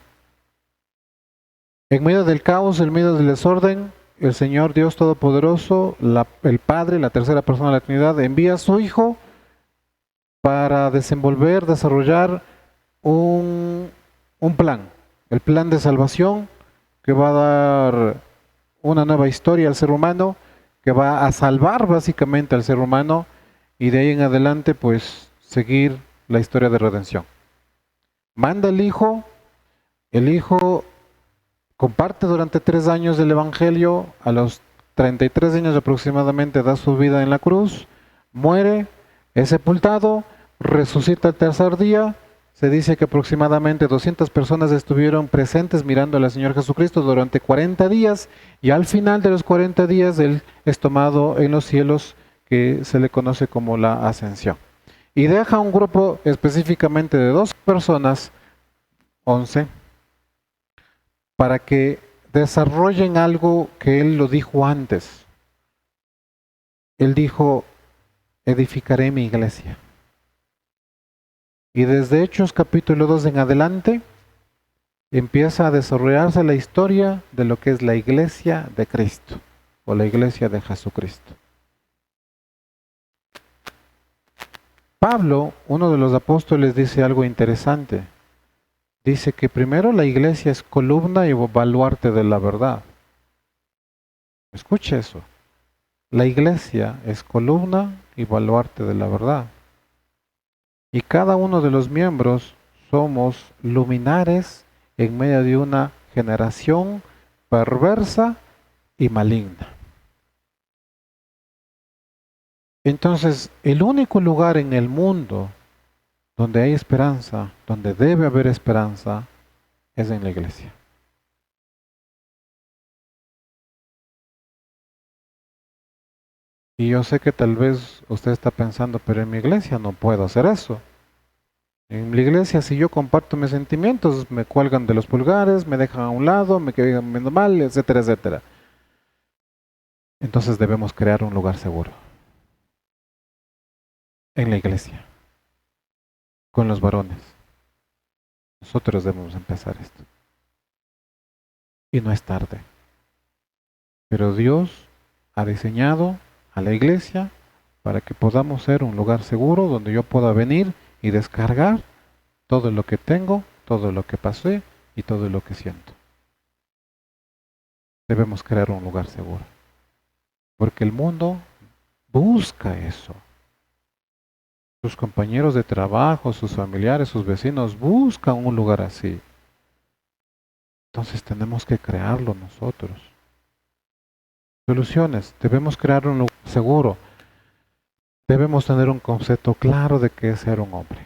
En medio del caos, en medio del desorden, el Señor Dios Todopoderoso, el Padre, la tercera persona de la Trinidad, envía a su Hijo para desenvolver, desarrollar un plan, el plan de salvación que va a dar una nueva historia al ser humano, que va a salvar básicamente al ser humano y de ahí en adelante pues seguir la historia de redención. Manda el Hijo comparte durante 3 años el Evangelio, a los 33 años aproximadamente da su vida en la cruz, muere, es sepultado, resucita el tercer día. Se dice que aproximadamente 200 personas estuvieron presentes mirando al Señor Jesucristo durante 40 días y al final de los 40 días Él es tomado en los cielos, que se le conoce como la ascensión. Y deja un grupo específicamente de 2 personas, 11, para que desarrollen algo que Él lo dijo antes. Él dijo, edificaré mi iglesia. Y desde Hechos capítulo 2 en adelante, empieza a desarrollarse la historia de lo que es la iglesia de Cristo, o la iglesia de Jesucristo. Pablo, uno de los apóstoles, dice algo interesante. Dice que primero la iglesia es columna y baluarte de la verdad. Escuche eso. La iglesia es columna y baluarte de la verdad. Y cada uno de los miembros somos luminares en medio de una generación perversa y maligna. Entonces, el único lugar en el mundo donde hay esperanza, donde debe haber esperanza, es en la iglesia. Y yo sé que tal vez usted está pensando, pero en mi iglesia no puedo hacer eso. En mi iglesia, si yo comparto mis sentimientos, me cuelgan de los pulgares, me dejan a un lado, me quedan viendo mal, etcétera, etcétera. Entonces debemos crear un lugar seguro. En la iglesia. Con los varones. Nosotros debemos empezar esto. Y no es tarde. Pero Dios ha diseñado a la iglesia para que podamos ser un lugar seguro donde yo pueda venir y descargar todo lo que tengo, todo lo que pasé y todo lo que siento. Debemos crear un lugar seguro. Porque el mundo busca eso. Sus compañeros de trabajo, sus familiares, sus vecinos buscan un lugar así. Entonces tenemos que crearlo nosotros. Soluciones. Debemos crear un lugar seguro. Debemos tener un concepto claro de qué es ser un hombre.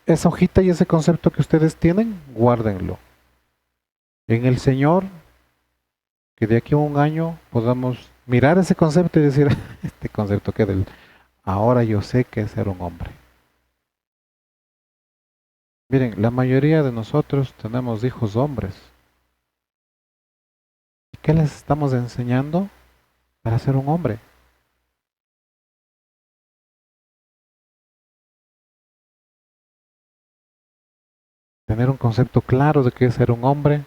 Esa hojita y ese concepto que ustedes tienen, guárdenlo. En el Señor, que de aquí a un año podamos mirar ese concepto y decir, este concepto que del... Ahora yo sé qué es ser un hombre. Miren, la mayoría de nosotros tenemos hijos hombres. ¿Qué les estamos enseñando para ser un hombre? Tener un concepto claro de qué es ser un hombre.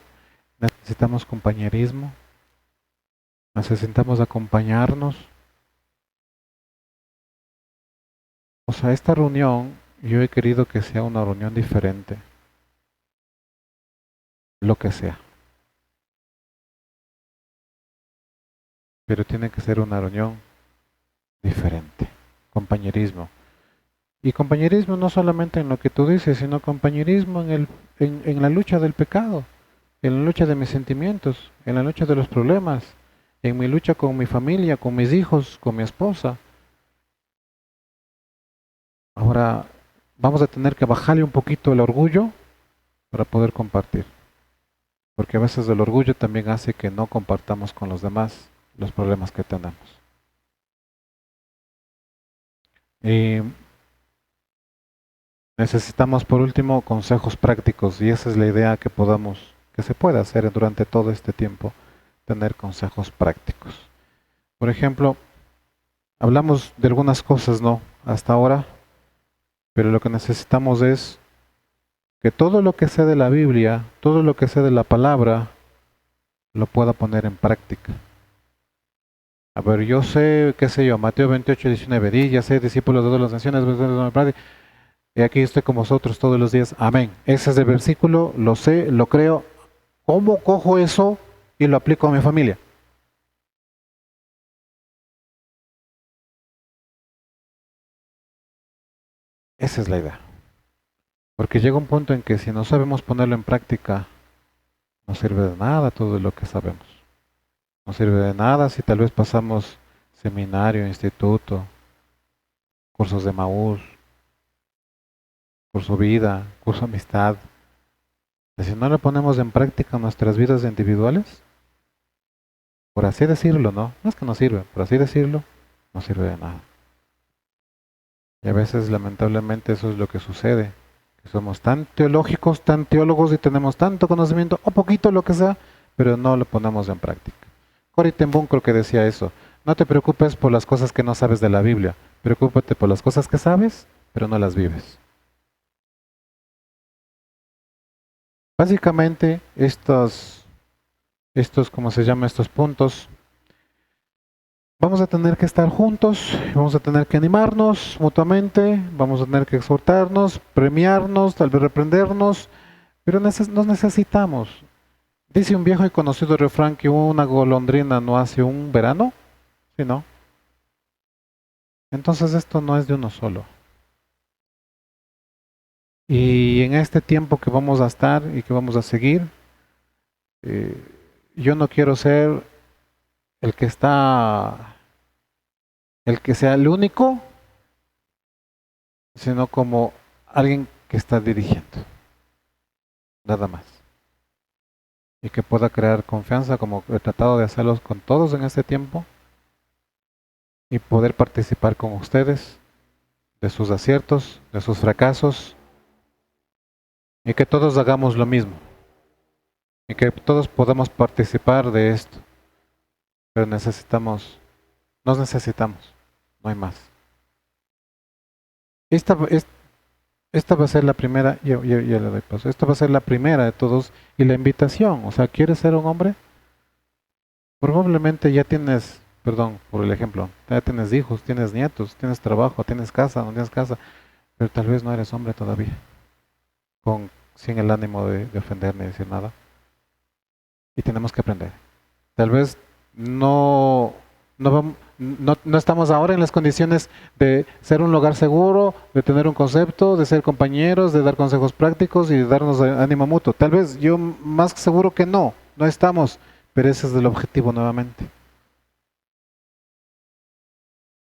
Necesitamos compañerismo. Necesitamos acompañarnos. O sea, esta reunión, yo he querido que sea una reunión diferente. Lo que sea. Pero tiene que ser una reunión diferente. Compañerismo. Y compañerismo no solamente en lo que tú dices, sino compañerismo en la lucha del pecado, en la lucha de mis sentimientos, en la lucha de los problemas, en mi lucha con mi familia, con mis hijos, con mi esposa. Ahora vamos a tener que bajarle un poquito el orgullo para poder compartir. Porque a veces el orgullo también hace que no compartamos con los demás los problemas que tenemos. Necesitamos por último consejos prácticos y esa es la idea que se pueda hacer durante todo este tiempo, tener consejos prácticos. Por ejemplo, hablamos de algunas cosas, ¿no? Hasta ahora, pero lo que necesitamos es que todo lo que sé de la Biblia, todo lo que sé de la palabra, lo pueda poner en práctica. A ver, yo sé, qué sé yo, Mateo 28, 19, di, ya sé, discípulos de todas las naciones, y aquí estoy con vosotros todos los días. Amén. Ese es el versículo, lo sé, lo creo. ¿Cómo cojo eso y lo aplico a mi familia? Esa es la idea. Porque llega un punto en que si no sabemos ponerlo en práctica, no sirve de nada todo lo que sabemos. No sirve de nada si tal vez pasamos seminario, instituto, cursos de Maús, curso vida, curso amistad. Si no lo ponemos en práctica en nuestras vidas individuales, por así decirlo, ¿no? No es que no sirve, por así decirlo, no sirve de nada. Y a veces, lamentablemente, eso es lo que sucede. Que somos tan teológicos, tan teólogos y tenemos tanto conocimiento, o poquito lo que sea, pero no lo ponemos en práctica. Corrie ten Boom creo que decía eso. No te preocupes por las cosas que no sabes de la Biblia. Preocúpate por las cosas que sabes, pero no las vives. Básicamente, ¿cómo se llama? Estos puntos, vamos a tener que estar juntos, vamos a tener que animarnos mutuamente, vamos a tener que exhortarnos, premiarnos, tal vez reprendernos, pero nos necesitamos. Dice un viejo y conocido refrán que una golondrina no hace un verano, ¿sí, no? Entonces esto no es de uno solo. Y en este tiempo que vamos a estar y que vamos a seguir, yo no quiero ser el que sea el único, sino como alguien que está dirigiendo, nada más. Y que pueda crear confianza, como he tratado de hacerlos con todos en este tiempo, y poder participar con ustedes de sus aciertos, de sus fracasos, y que todos hagamos lo mismo, y que todos podamos participar de esto. Pero nos necesitamos, no hay más. Esta va a ser la primera, ya le doy paso, esta va a ser la primera de todos y la invitación, o sea, ¿quieres ser un hombre? Probablemente ya tienes, perdón por el ejemplo, ya tienes hijos, tienes nietos, tienes trabajo, tienes casa, no tienes casa, pero tal vez no eres hombre todavía, sin el ánimo de ofender ni decir nada. Y tenemos que aprender. Tal vez no estamos ahora en las condiciones de ser un lugar seguro, de tener un concepto, de ser compañeros, de dar consejos prácticos y de darnos ánimo mutuo. Tal vez yo más seguro que no estamos, pero ese es el objetivo nuevamente.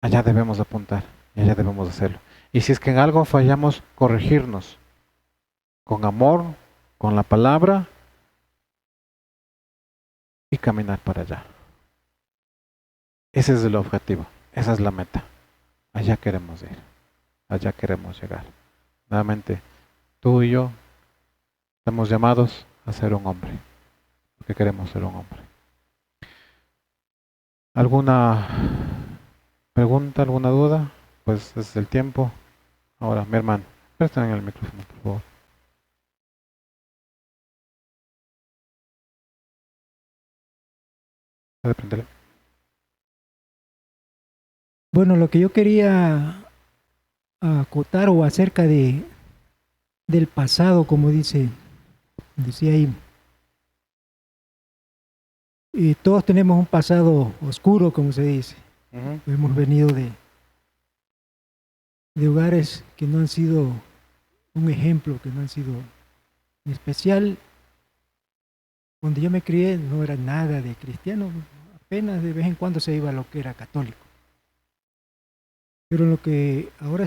Allá debemos apuntar y allá debemos hacerlo. Y si es que en algo fallamos, corregirnos con amor, con la palabra y caminar para allá. Ese es el objetivo, esa es la meta. Allá queremos ir, allá queremos llegar. Nuevamente, tú y yo estamos llamados a ser un hombre, porque queremos ser un hombre. ¿Alguna pregunta, alguna duda? Pues es el tiempo. Ahora, mi hermano, préstame el micrófono, por favor. ¿Puede prenderle? Bueno, lo que yo quería acotar o acerca del pasado, como decía ahí, y todos tenemos un pasado oscuro, como se dice. Hemos venido de hogares que no han sido un ejemplo, que no han sido en especial. Cuando yo me crié no era nada de cristiano, apenas de vez en cuando se iba a lo que era católico. Pero lo que ahora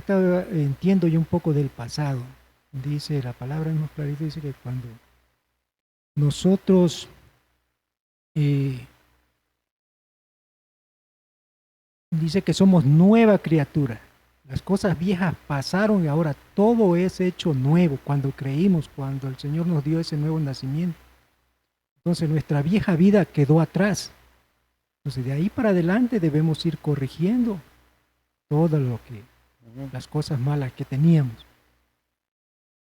entiendo yo un poco del pasado, dice la palabra mismo clarito, dice que cuando nosotros dice que somos nueva criatura, las cosas viejas pasaron y ahora todo es hecho nuevo cuando creímos, cuando el Señor nos dio ese nuevo nacimiento. Entonces nuestra vieja vida quedó atrás. Entonces de ahí para adelante debemos ir corrigiendo todo las cosas malas que teníamos.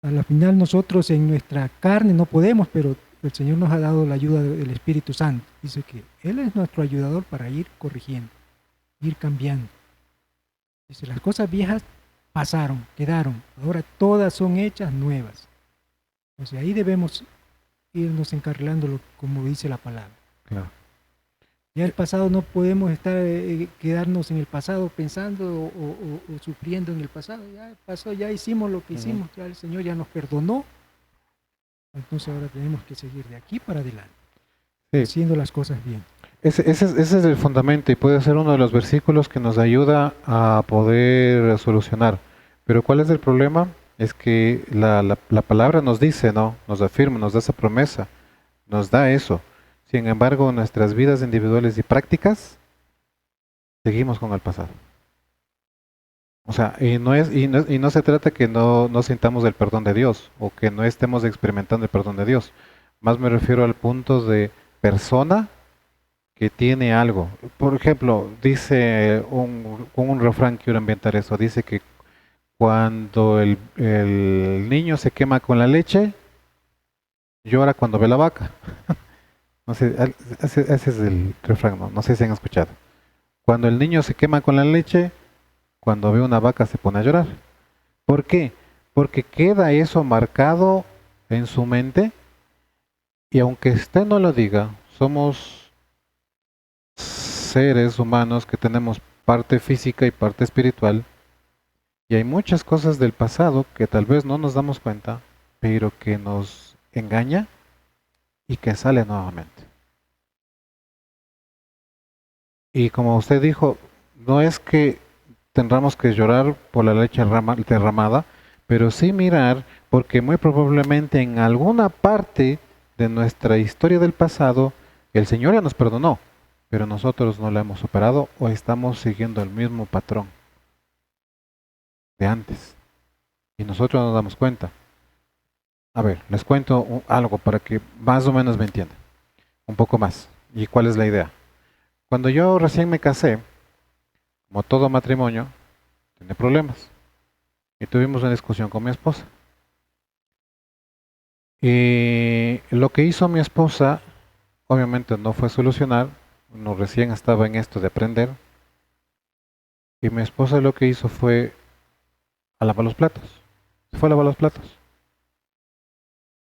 A la final nosotros en nuestra carne no podemos, pero el Señor nos ha dado la ayuda del Espíritu Santo. Dice que Él es nuestro ayudador para ir corrigiendo, ir cambiando. Dice, las cosas viejas pasaron, quedaron, ahora todas son hechas nuevas. Entonces ahí debemos irnos encarrilando como dice la palabra. Claro. Ya el pasado no podemos estar quedarnos en el pasado pensando o sufriendo en el pasado. Ya pasó, ya hicimos lo que hicimos, ya el Señor ya nos perdonó. Entonces ahora tenemos que seguir de aquí para adelante, Sí. haciendo las cosas bien. Ese es el fundamento y puede ser uno de los versículos que nos ayuda a poder solucionar. Pero ¿cuál es el problema? Es que la palabra nos dice, ¿no? Nos afirma, nos da esa promesa, nos da eso. Sin embargo, en nuestras vidas individuales y prácticas, seguimos con el pasado. O sea, y no se trata que no sintamos el perdón de Dios o que no estemos experimentando el perdón de Dios. Más me refiero al punto de persona que tiene algo. Por ejemplo, dice un refrán, quiero ambientar eso, dice que cuando el niño se quema con la leche, llora cuando ve la vaca. No sé, ese es el refrán, no sé si han escuchado. Cuando el niño se quema con la leche, cuando ve una vaca se pone a llorar. ¿Por qué? Porque queda eso marcado en su mente y aunque usted no lo diga, somos seres humanos que tenemos parte física y parte espiritual y hay muchas cosas del pasado que tal vez no nos damos cuenta, pero que nos engaña y que sale nuevamente. Y como usted dijo, no es que tendremos que llorar por la leche derramada, pero sí mirar, porque muy probablemente en alguna parte de nuestra historia del pasado, el Señor ya nos perdonó, pero nosotros no la hemos superado o estamos siguiendo el mismo patrón de antes. Y nosotros no nos damos cuenta. A ver, les cuento algo para que más o menos me entiendan. Un poco más. ¿Y cuál es la idea? Cuando yo recién me casé, como todo matrimonio, tenía problemas. Y tuvimos una discusión con mi esposa. Y lo que hizo mi esposa, obviamente no fue solucionar. Uno recién estaba en esto de aprender. Y mi esposa lo que hizo fue a lavar los platos. Se fue a lavar los platos.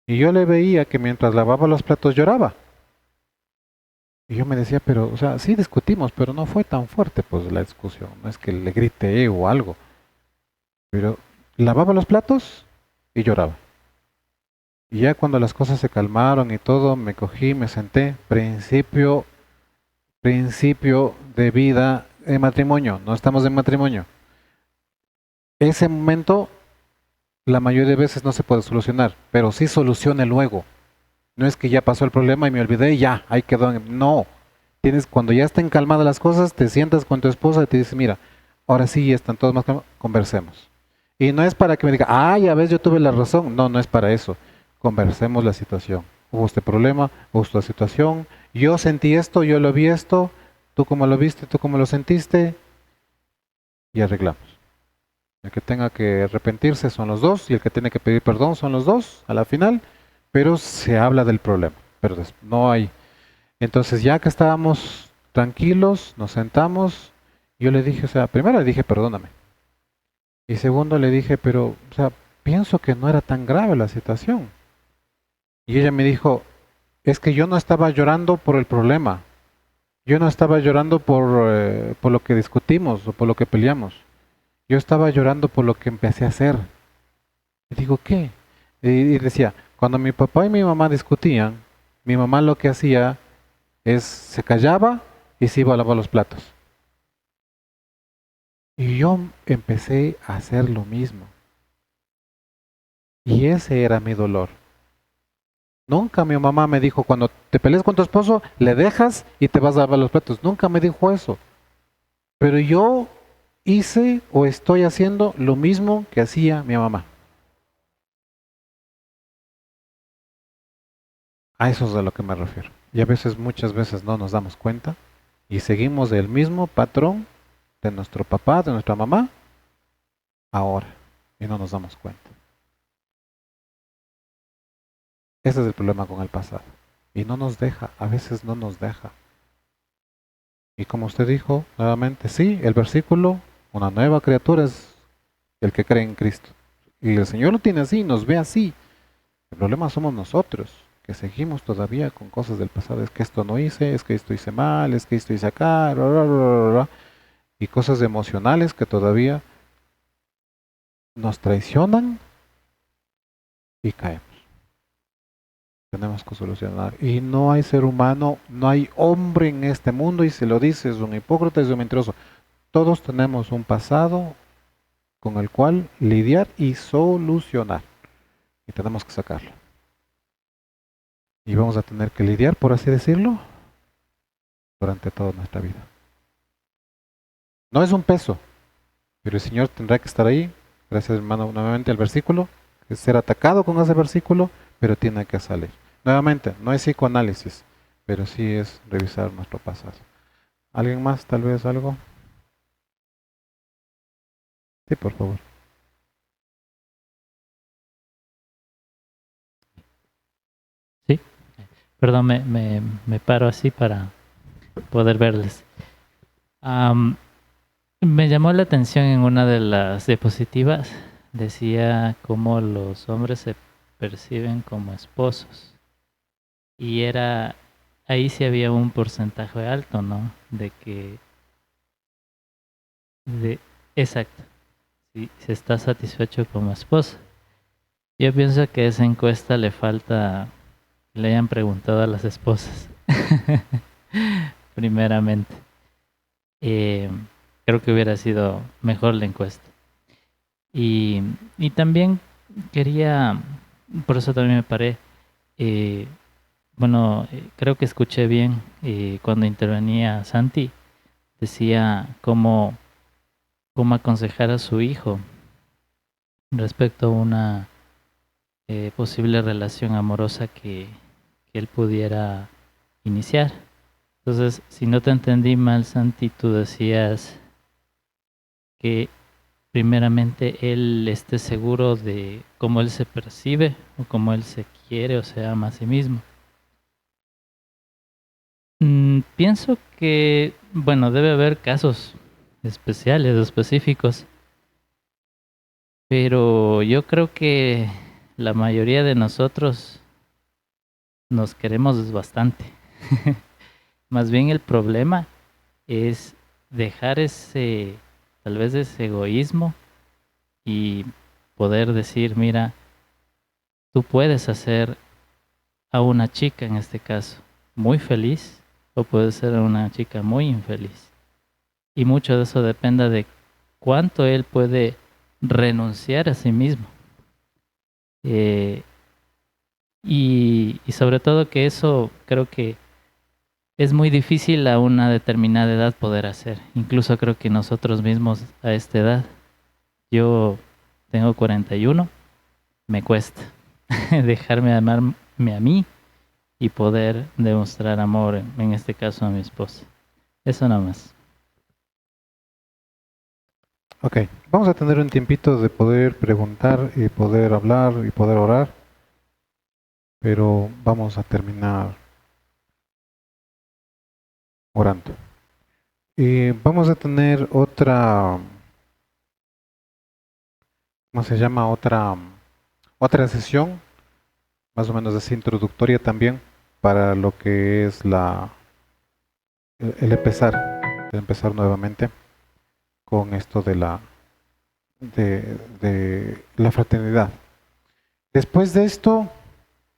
Y yo le veía que mientras lavaba los platos lloraba. Y yo me decía, pero, o sea, sí discutimos, pero no fue tan fuerte pues la discusión. No es que le grité o algo. Pero lavaba los platos y lloraba. Y ya cuando las cosas se calmaron y todo, me cogí, me senté. Principio de vida de matrimonio. No estamos en matrimonio. Ese momento, la mayoría de veces no se puede solucionar, pero sí solucione luego. No es que ya pasó el problema y me olvidé y ya, ahí quedó. No. Cuando ya estén calmadas las cosas, te sientas con tu esposa y te dices, mira, ahora sí ya están todos más calmados, conversemos. Y no es para que me diga, ah, ya ves, yo tuve la razón. No, no es para eso. Conversemos la situación. Hubo este problema, hubo esta situación. Yo sentí esto, yo lo vi esto. Tú cómo lo viste, tú cómo lo sentiste. Y arreglamos. El que tenga que arrepentirse son los dos y el que tiene que pedir perdón son los dos a la final. Pero se habla del problema. Pero no hay. Entonces ya que estábamos tranquilos, nos sentamos. Yo le dije, o sea, primero le dije, perdóname. Y segundo le dije, pero, o sea, pienso que no era tan grave la situación. Y ella me dijo, es que yo no estaba llorando por el problema. Yo no estaba llorando por lo que discutimos o por lo que peleamos. Yo estaba llorando por lo que empecé a hacer. Y digo, ¿qué? Y decía, cuando mi papá y mi mamá discutían, mi mamá lo que hacía es se callaba y se iba a lavar los platos. Y yo empecé a hacer lo mismo. Y ese era mi dolor. Nunca mi mamá me dijo, cuando te pelees con tu esposo, le dejas y te vas a lavar los platos. Nunca me dijo eso. Pero yo hice o estoy haciendo lo mismo que hacía mi mamá. A eso es a lo que me refiero. Y a veces, muchas veces no nos damos cuenta y seguimos el mismo patrón de nuestro papá, de nuestra mamá, ahora. Y no nos damos cuenta. Ese es el problema con el pasado. Y no nos deja, a veces no nos deja. Y como usted dijo, nuevamente, sí, el versículo, una nueva criatura es el que cree en Cristo. Y el Señor lo tiene así, nos ve así. El problema somos nosotros, que seguimos todavía con cosas del pasado. Es que esto no hice, es que esto hice mal, es que esto hice acá, bla, bla, bla, bla, bla, y cosas emocionales que todavía nos traicionan y caemos. Tenemos que solucionar. Y no hay ser humano, no hay hombre en este mundo, y se lo dice, es un hipócrita, es un mentiroso. Todos tenemos un pasado con el cual lidiar y solucionar. Y tenemos que sacarlo. Y vamos a tener que lidiar, por así decirlo, durante toda nuestra vida. No es un peso, pero el Señor tendrá que estar ahí. Gracias, hermano, nuevamente al versículo, que ser atacado con ese versículo, pero tiene que salir. Nuevamente, no es psicoanálisis, pero sí es revisar nuestro pasado. ¿Alguien más, tal vez algo? Sí, por favor. Sí, perdón, me paro así para poder verles. Me llamó la atención en una de las diapositivas, decía cómo los hombres se perciben como esposos. Y ahí sí había un porcentaje alto, ¿no? Exacto, si se está satisfecho como esposo. Yo pienso que esa encuesta le falta que le hayan preguntado a las esposas, primeramente. Creo que hubiera sido mejor la encuesta. Y también quería, por eso también me paré, creo que escuché bien cuando intervenía Santi, decía cómo aconsejar a su hijo respecto a una posible relación amorosa que él pudiera iniciar. Entonces, si no te entendí mal, Santi, tú decías que primeramente él esté seguro de cómo él se percibe o cómo él se quiere o se ama a sí mismo. Pienso que, bueno, debe haber casos especiales o específicos, pero yo creo que la mayoría de nosotros nos queremos bastante. Más bien el problema es dejar tal vez ese egoísmo y poder decir, mira, tú puedes hacer a una chica, en este caso, muy feliz, o puedes ser una chica muy infeliz. Y mucho de eso depende de cuánto él puede renunciar a sí mismo. Y sobre todo que eso creo que es muy difícil a una determinada edad poder hacer. Incluso creo que nosotros mismos a esta edad, yo tengo 41, me cuesta dejarme amarme a mí y poder demostrar amor, en este caso a mi esposa. Eso nada más. Ok, vamos a tener un tiempito de poder preguntar y poder hablar y poder orar, pero vamos a terminar orando. Y vamos a tener otra, ¿cómo se llama? Otra sesión, más o menos así introductoria también, para lo que es el empezar nuevamente con esto de la fraternidad. Después de esto,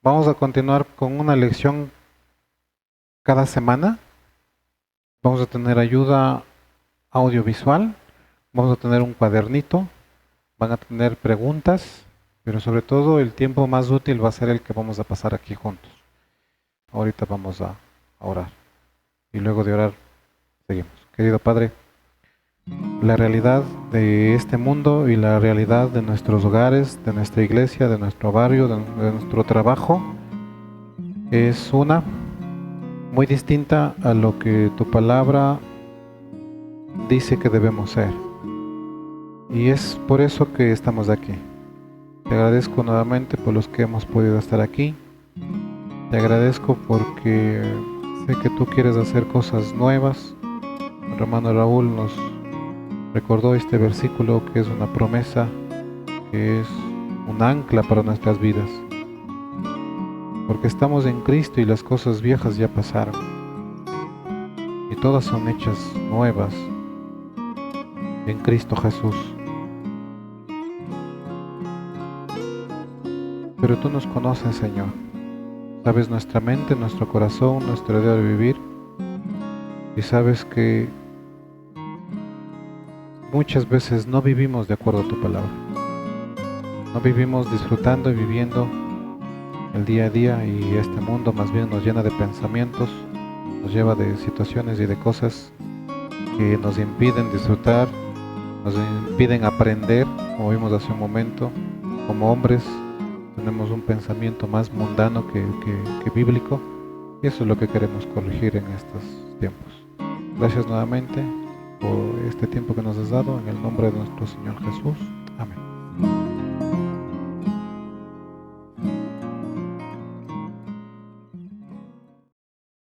vamos a continuar con una lección cada semana. Vamos a tener ayuda audiovisual, vamos a tener un cuadernito, van a tener preguntas, pero sobre todo el tiempo más útil va a ser el que vamos a pasar aquí juntos. Ahorita vamos a orar y luego de orar seguimos. Querido Padre, la realidad de este mundo y la realidad de nuestros hogares, de nuestra iglesia, de nuestro barrio, de nuestro trabajo, es una muy distinta a lo que tu palabra dice que debemos ser. Y es por eso que estamos aquí. Te agradezco nuevamente por los que hemos podido estar aquí. Te agradezco porque sé que tú quieres hacer cosas nuevas. El hermano Raúl nos recordó este versículo que es una promesa, que es un ancla para nuestras vidas. Porque estamos en Cristo y las cosas viejas ya pasaron. Y todas son hechas nuevas en Cristo Jesús. Pero tú nos conoces, Señor. Sabes nuestra mente, nuestro corazón, nuestro día de vivir. Y sabes que muchas veces no vivimos de acuerdo a tu palabra. No vivimos disfrutando y viviendo el día a día, y este mundo más bien nos llena de pensamientos, nos lleva de situaciones y de cosas que nos impiden disfrutar, nos impiden aprender, como vimos hace un momento. Como hombres tenemos un pensamiento más mundano que bíblico, y eso es lo que queremos corregir en estos tiempos. Gracias nuevamente por este tiempo que nos has dado, en el nombre de nuestro Señor Jesús. Amén.